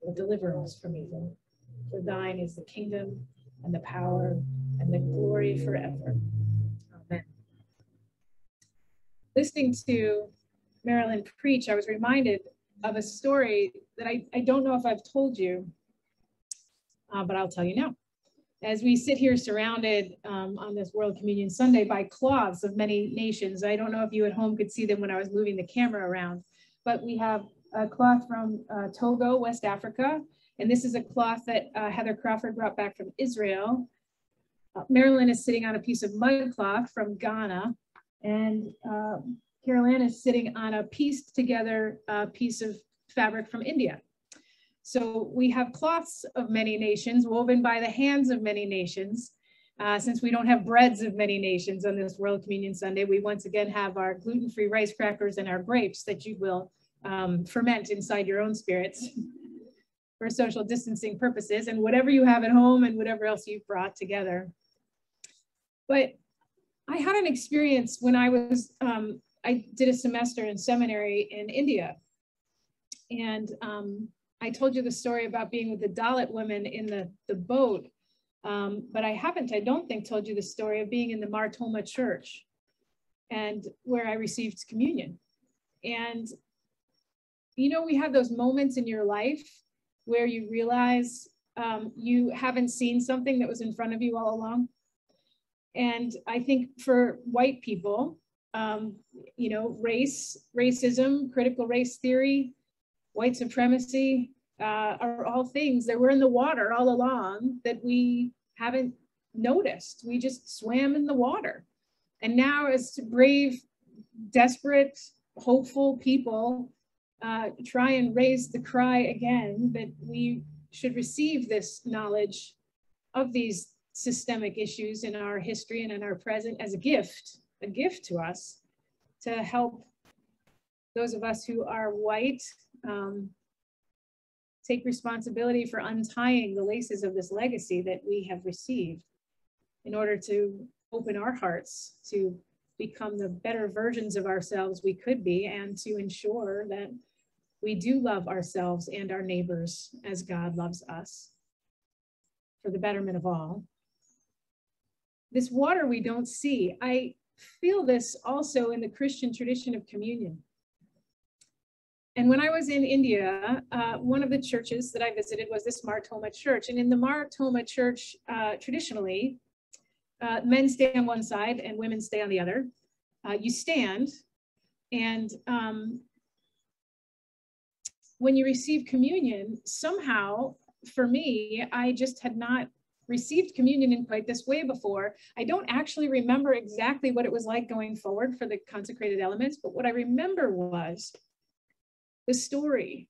Speaker 1: but deliver us from evil. For thine is the kingdom and the power and the glory forever. Amen. Listening to Marilyn preach, I was reminded of a story that I don't know if I've told you, but I'll tell you now. As we sit here surrounded on this World Communion Sunday by cloths of many nations, I don't know if you at home could see them when I was moving the camera around, but we have a cloth from Togo, West Africa, and this is a cloth that Heather Crawford brought back from Israel. Marilyn is sitting on a piece of mud cloth from Ghana, and Carol Ann is sitting on a pieced together piece of fabric from India. So we have cloths of many nations woven by the hands of many nations. Since we don't have breads of many nations on this World Communion Sunday, we once again have our gluten-free rice crackers and our grapes that you will ferment inside your own spirits for social distancing purposes, and whatever you have at home and whatever else you've brought together. But I had an experience when I was, I did a semester in seminary in India. And I told you the story about being with the Dalit women in the boat, but I don't think, told you the story of being in the Mar Thoma church and where I received communion. And, you know, we have those moments in your life where you realize you haven't seen something that was in front of you all along. And I think for white people, you know, racism, critical race theory, white supremacy are all things that were in the water all along that we haven't noticed. We just swam in the water. And now as brave, desperate, hopeful people try and raise the cry again that we should receive this knowledge of these systemic issues in our history and in our present as a gift to us to help those of us who are white take responsibility for untying the laces of this legacy that we have received in order to open our hearts to become the better versions of ourselves we could be, and to ensure that we do love ourselves and our neighbors as God loves us for the betterment of all. This water we don't see, I feel this also in the Christian tradition of communion. And when I was in India, one of the churches that I visited was this Mar Thoma church. And in the Mar Thoma church, traditionally, men stay on one side and women stay on the other. You stand, and when you receive communion, somehow, for me, I just had not received communion in quite this way before. I don't actually remember exactly what it was like going forward for the consecrated elements, but what I remember was the story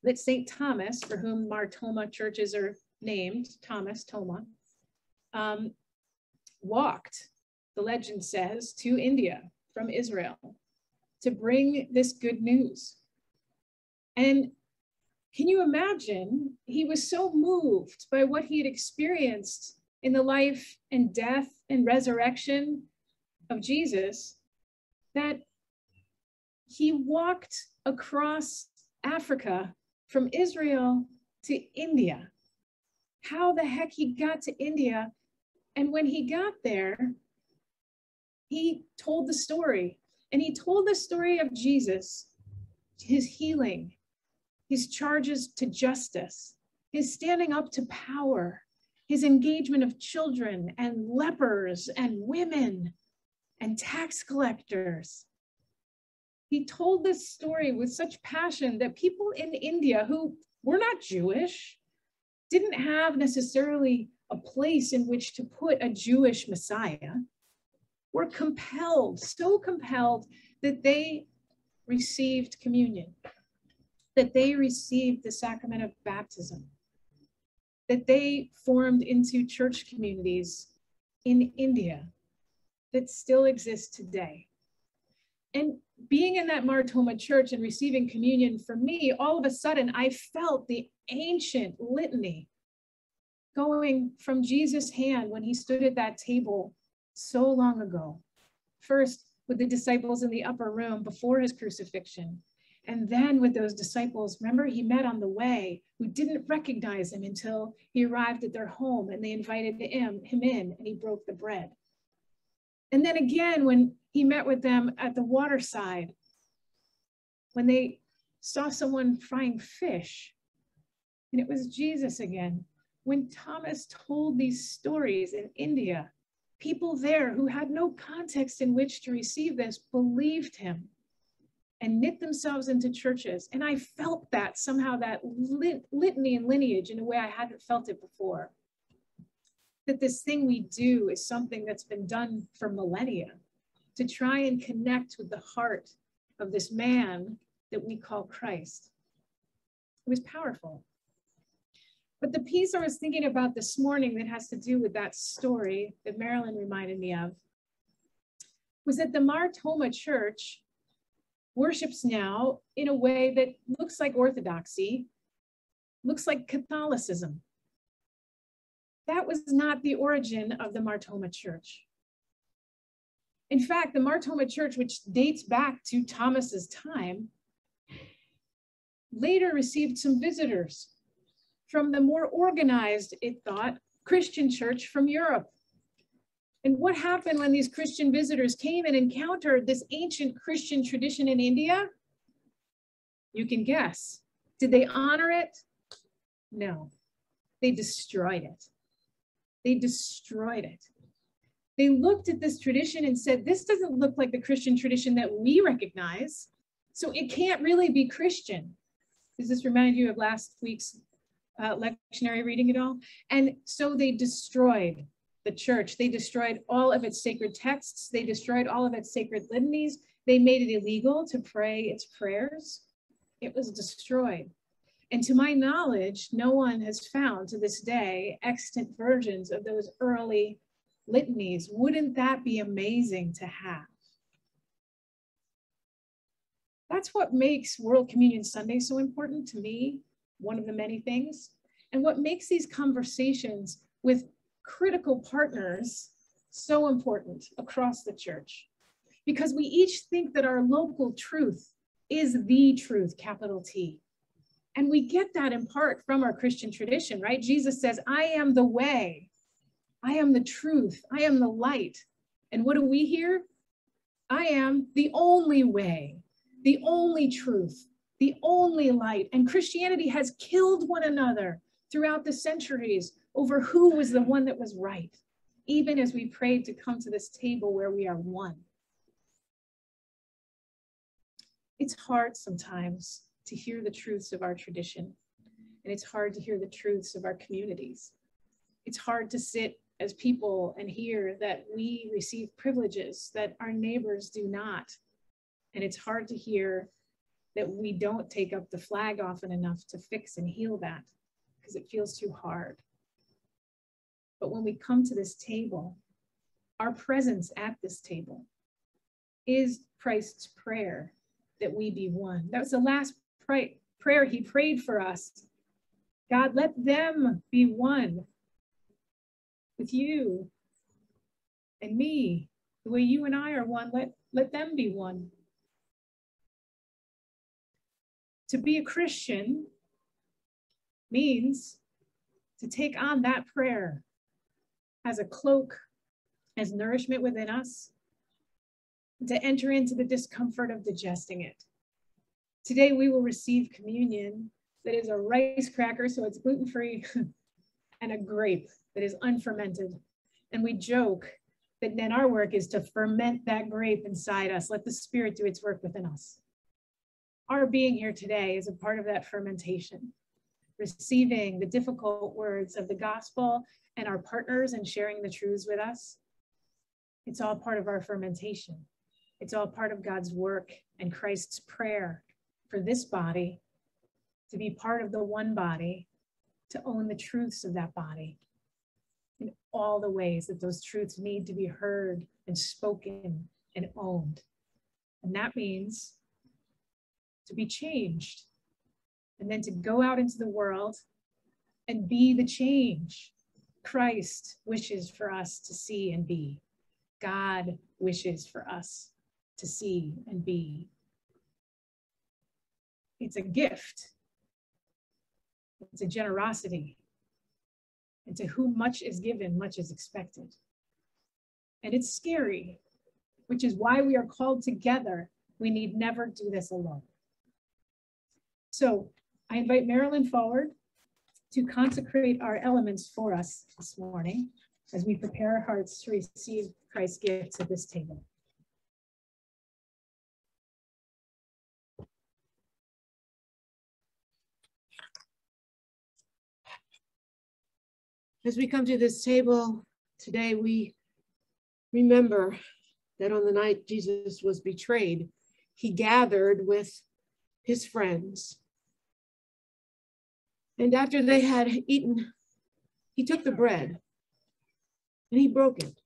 Speaker 1: that St. Thomas, for whom Mar Thoma churches are named, Thomas, Thoma, walked, the legend says, to India from Israel to bring this good news. And can you imagine, he was so moved by what he had experienced in the life and death and resurrection of Jesus that he walked across Africa from Israel to India. How the heck he got to India. And when he got there, he told the story. And he told the story of Jesus, his healing, his charges to justice, his standing up to power, his engagement of children and lepers and women and tax collectors. He told this story with such passion that people in India who were not Jewish, didn't have necessarily a place in which to put a Jewish Messiah, were compelled, so compelled that they received communion, that they received the sacrament of baptism, that they formed into church communities in India that still exist today. And being in that Mar Thoma church and receiving communion, for me, all of a sudden, I felt the ancient litany going from Jesus' hand when he stood at that table so long ago. First, with the disciples in the upper room before his crucifixion. And then with those disciples, remember, he met on the way, who didn't recognize him until he arrived at their home and they invited him in and he broke the bread. And then again, when he met with them at the waterside, when they saw someone frying fish, and it was Jesus again. When Thomas told these stories in India, people there who had no context in which to receive this believed him and knit themselves into churches. And I felt that somehow, that litany and lineage in a way I hadn't felt it before. That this thing we do is something that's been done for millennia to try and connect with the heart of this man that we call Christ. It was powerful. But the piece I was thinking about this morning that has to do with that story that Marilyn reminded me of was that the Mar Thoma Church worships now in a way that looks like Orthodoxy, looks like Catholicism. That was not the origin of the Mar Thoma Church. In fact, the Mar Thoma Church, which dates back to Thomas's time, later received some visitors from the more organized, it thought, Christian church from Europe. And what happened when these Christian visitors came and encountered this ancient Christian tradition in India? You can guess. Did they honor it? No. They destroyed it. They destroyed it. They looked at this tradition and said, this doesn't look like the Christian tradition that we recognize, so it can't really be Christian. Does this remind you of last week's lectionary reading at all? And so they destroyed the church. They destroyed all of its sacred texts. They destroyed all of its sacred litanies. They made it illegal to pray its prayers. It was destroyed. And to my knowledge, no one has found to this day extant versions of those early litanies. Wouldn't that be amazing to have? That's what makes World Communion Sunday so important to me, one of the many things, and what makes these conversations with critical partners so important across the church. Because we each think that our local truth is the truth, capital T. And we get that in part from our Christian tradition, right? Jesus says, I am the way, I am the truth, I am the light. And what do we hear? I am the only way, the only truth, the only light. And Christianity has killed one another throughout the centuries over who was the one that was right, even as we prayed to come to this table where we are one. It's hard sometimes to hear the truths of our tradition, and it's hard to hear the truths of our communities. It's hard to sit as people and hear that we receive privileges that our neighbors do not. And it's hard to hear that we don't take up the flag often enough to fix and heal that, because it feels too hard. But when we come to this table, our presence at this table is Christ's prayer that we be one. That was the last prayer he prayed for us. God, let them be one with you and me. The way you and I are one, let them be one. To be a Christian means to take on that prayer as a cloak, as nourishment within us, to enter into the discomfort of digesting it. Today we will receive communion that is a rice cracker, so it's gluten-free, and a grape that is unfermented. And we joke that then our work is to ferment that grape inside us. Let the Spirit do its work within us. Our being here today is a part of that fermentation, receiving the difficult words of the gospel and our partners and sharing the truths with us. It's all part of our fermentation. It's all part of God's work and Christ's prayer for this body to be part of the one body, to own the truths of that body in all the ways that those truths need to be heard and spoken and owned. And that means to be changed, and then to go out into the world and be the change Christ wishes for us to see and be. God wishes for us to see and be. It's a gift. It's a generosity. And to whom much is given, much is expected. And it's scary, which is why we are called together. We need never do this alone. So I invite Marilyn forward to consecrate our elements for us this morning as we prepare our hearts to receive Christ's gifts at this table.
Speaker 5: As we come to this table today, we remember that on the night Jesus was betrayed, he gathered with his friends. And after they had eaten, he took the bread and he broke it.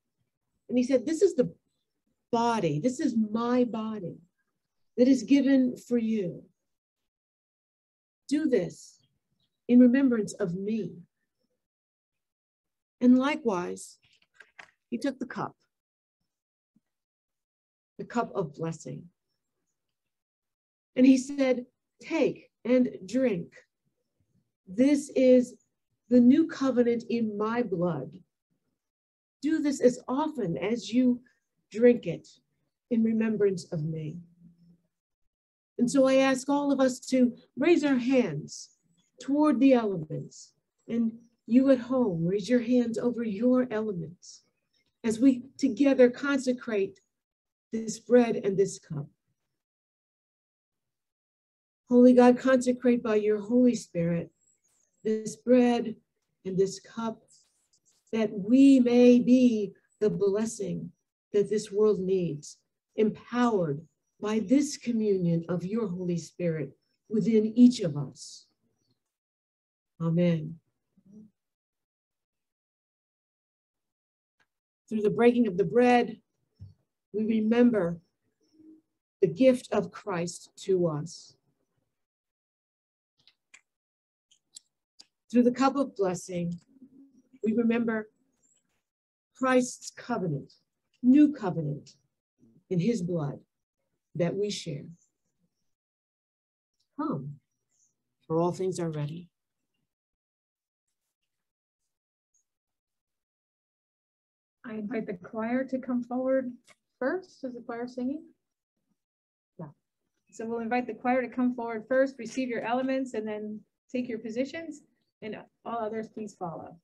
Speaker 5: And he said, "This is the body, this is my body that is given for you. Do this in remembrance of me." And likewise, he took the cup of blessing. And he said, "Take and drink. This is the new covenant in my blood. Do this as often as you drink it in remembrance of me." And so I ask all of us to raise our hands toward the elements. And you at home, raise your hands over your elements as we together consecrate this bread and this cup. Holy God, consecrate by your Holy Spirit this bread and this cup, that we may be the blessing that this world needs, empowered by this communion of your Holy Spirit within each of us. Amen. Through the breaking of the bread, we remember the gift of Christ to us. Through the cup of blessing, we remember Christ's covenant, new covenant in his blood that we share. Come, for all things are ready.
Speaker 1: I invite the choir to come forward first. Is the choir singing? Yeah. So we'll invite the choir to come forward first, receive your elements, and then take your positions, and all others please follow.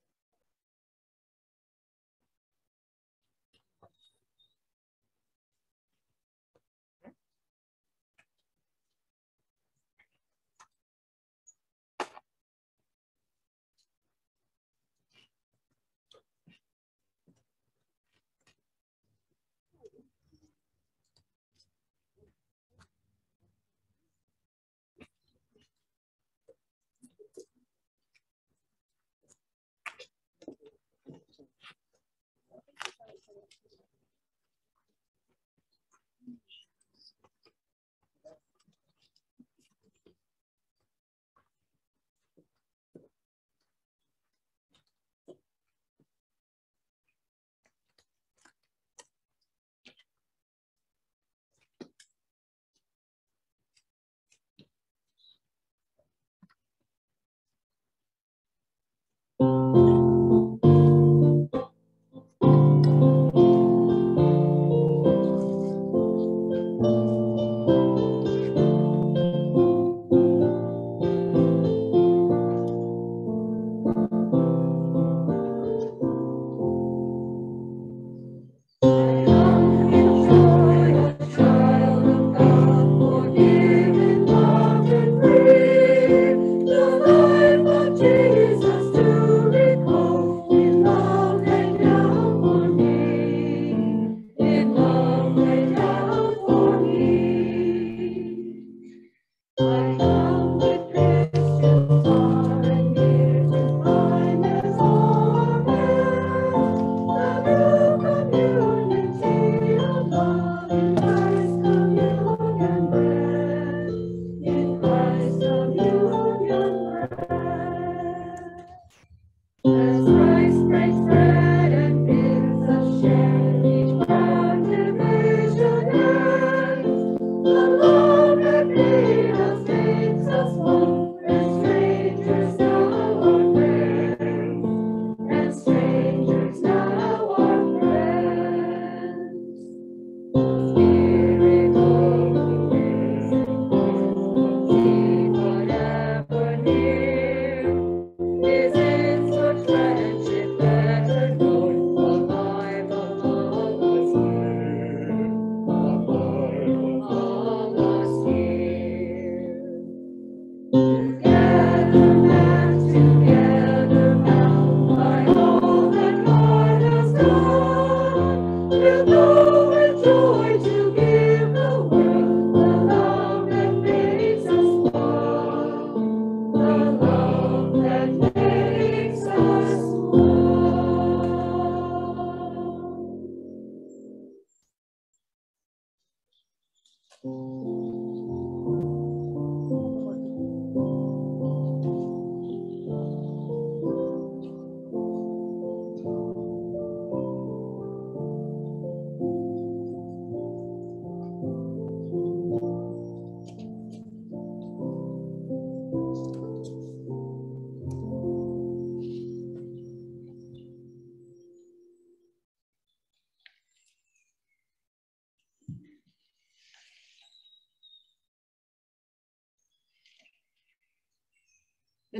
Speaker 5: And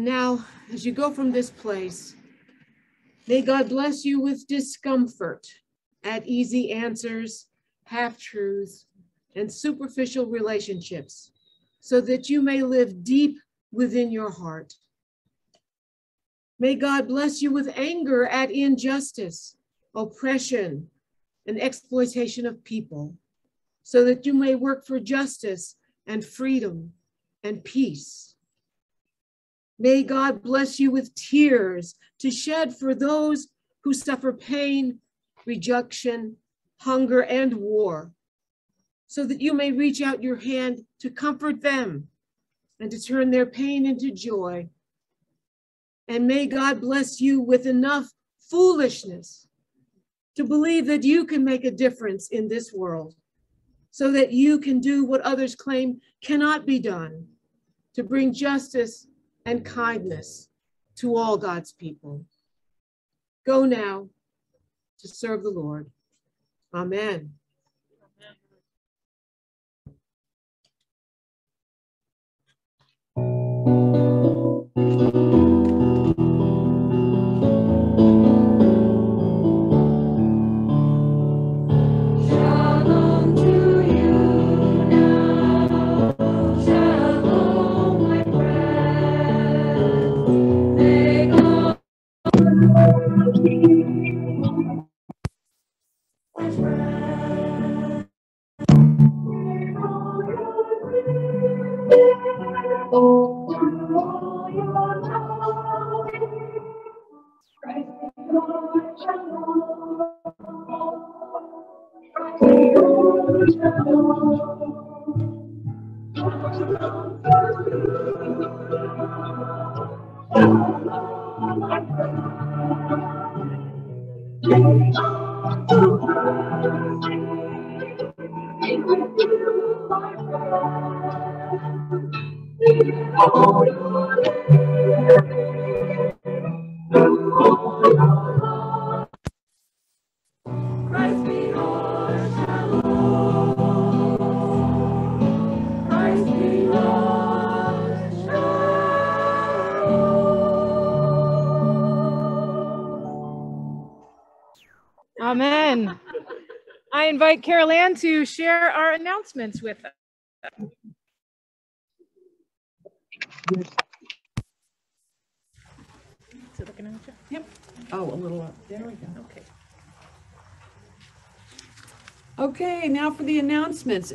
Speaker 5: now, as you go from this place, may God bless you with discomfort at easy answers, half-truths, and superficial relationships, so that you may live deep within your heart. May God bless you with anger at injustice, oppression, and exploitation of people, so that you may work for justice and freedom and peace. May God bless you with tears to shed for those who suffer pain, rejection, hunger, and war, so that you may reach out your hand to comfort them and to turn their pain into joy. And may God bless you with enough foolishness to believe that you can make a difference in this world, so that you can do what others claim cannot be done, to bring justice and kindness to all God's people. Go now to serve the Lord. Amen.
Speaker 7: Shalom to you now. Shalom, my friends. May God my friends. Christ be Lord, shalom. Christ be Lord, shalom.
Speaker 1: Amen. I invite Carol Ann to share our announcements with us. Is it looking at you?
Speaker 2: Yep. Oh, a little up. There we go.
Speaker 1: Okay.
Speaker 2: Okay, now for the announcements.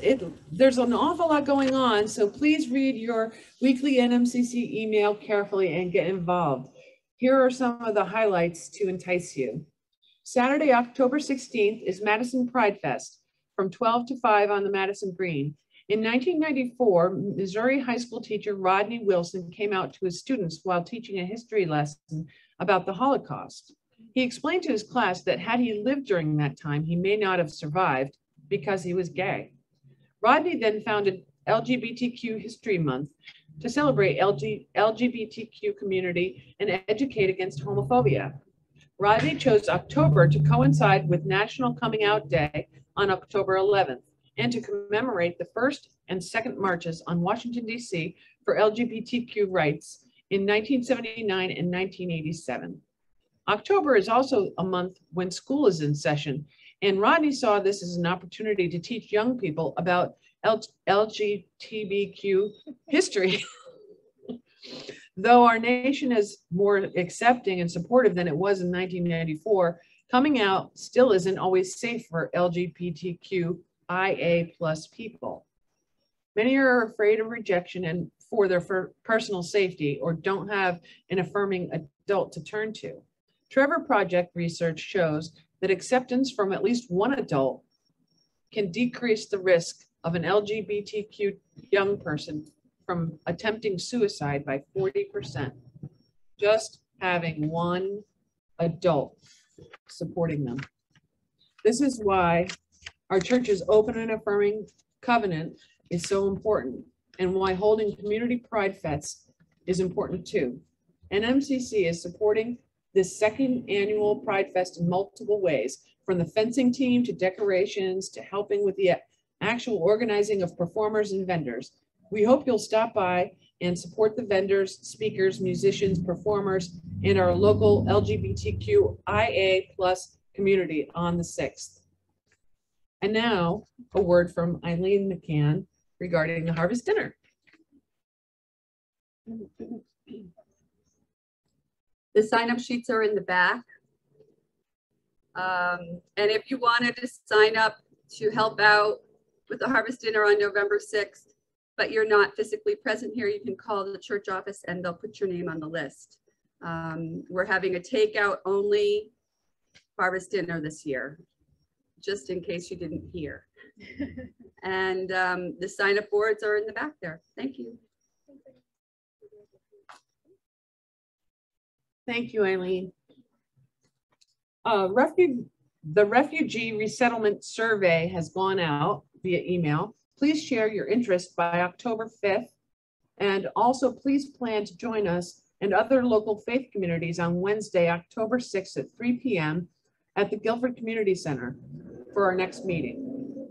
Speaker 2: There's an awful lot going on, so please read your weekly NMCC email carefully and get involved. Here are some of the highlights to entice you. Saturday, October 16th is Madison Pride Fest from 12 to 5 on the Madison Green. In 1994, Missouri high school teacher Rodney Wilson came out to his students while teaching a history lesson about the Holocaust. He explained to his class that had he lived during that time, he may not have survived because he was gay. Rodney then founded LGBTQ History Month to celebrate LGBTQ community and educate against homophobia. Rodney chose October to coincide with National Coming Out Day on October 11th and to commemorate the first and second marches on Washington, D.C. for LGBTQ rights in 1979 and 1987. October is also a month when school is in session, and Rodney saw this as an opportunity to teach young people about LGBTQ history. Though our nation is more accepting and supportive than it was in 1994, coming out still isn't always safe for LGBTQIA+ people. Many are afraid of rejection and for their personal safety, or don't have an affirming adult to turn to. Trevor Project research shows that acceptance from at least one adult can decrease the risk
Speaker 5: of an LGBTQ young person from attempting suicide by 40%. Just having one adult supporting them. This is why our church's open and affirming covenant is so important, and why holding community pride fests is important too. NMCC is supporting this second annual Pride Fest in multiple ways, from the fencing team to decorations to helping with the actual organizing of performers and vendors. We hope you'll stop by and support the vendors, speakers, musicians, performers, and our local LGBTQIA+ community on the 6th. And now a word from Eileen McCann regarding the harvest dinner.
Speaker 8: The sign-up sheets are in the back. And if you wanted to sign up to help out with the harvest dinner on November 6th, but you're not physically present here, you can call the church office and they'll put your name on the list. We're having a takeout only harvest dinner this year, just in case you didn't hear. And the sign-up boards are in the back there. Thank you.
Speaker 5: Thank you, Eileen. The refugee resettlement survey has gone out via email. Please share your interest by October 5th. And also please plan to join us and other local faith communities on Wednesday, October 6th at 3 p.m. at the Guilford Community Center for our next meeting.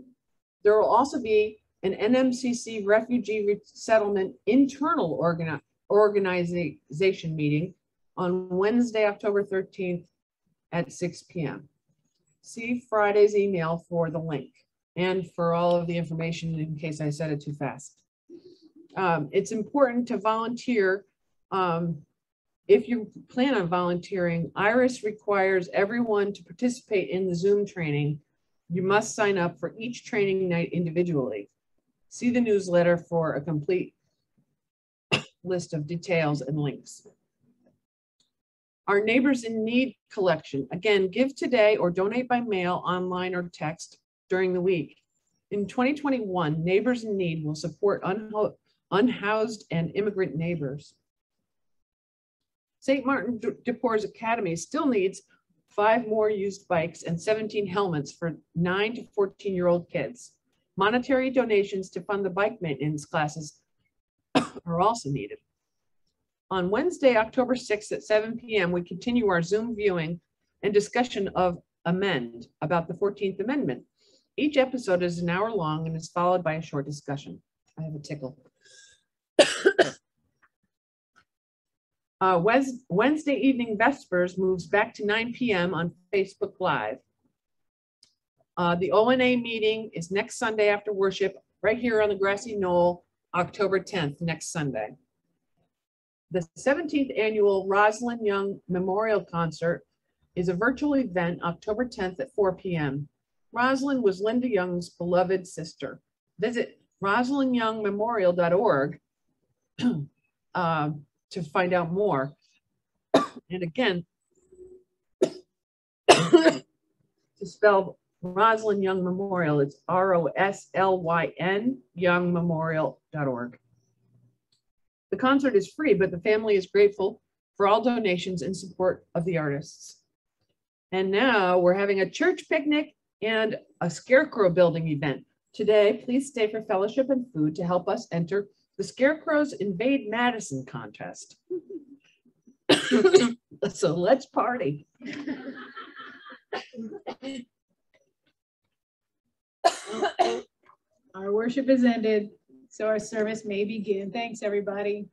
Speaker 5: There will also be an NMCC refugee resettlement internal organization meeting on Wednesday, October 13th at 6 p.m. See Friday's email for the link and for all of the information in case I said it too fast. It's important to volunteer. If you plan on volunteering, IRIS requires everyone to participate in the Zoom training. You must sign up for each training night individually. See the newsletter for a complete list of details and links. Our Neighbors in Need collection. Again, give today or donate by mail, online, or text during the week. In 2021, Neighbors in Need will support unhoused and immigrant neighbors. St. Martin de Porres Academy still needs 5 more used bikes and 17 helmets for 9 to 14-year-old kids. Monetary donations to fund the bike maintenance classes are also needed. On Wednesday, October 6th at 7 p.m., we continue our Zoom viewing and discussion of Amend about the 14th Amendment. Each episode is an hour long and is followed by a short discussion. I have a tickle. Wednesday evening Vespers moves back to 9 p.m. on Facebook Live. The ONA meeting is next Sunday after worship, right here on the grassy knoll, October 10th, next Sunday. The 17th annual Rosalind Young Memorial Concert is a virtual event October 10th at 4 p.m. Rosalind was Linda Young's beloved sister. Visit rosalindyoungmemorial.org to find out more. And again, to spell Rosalind Young Memorial, it's ROSLYN youngmemorial.org. The concert is free, but the family is grateful for all donations in support of the artists. And now we're having a church picnic and a scarecrow building event. Today, please stay for fellowship and food to help us enter the Scarecrows Invade Madison contest. So let's party.
Speaker 1: Our worship is ended, so our service may begin. Thanks, everybody.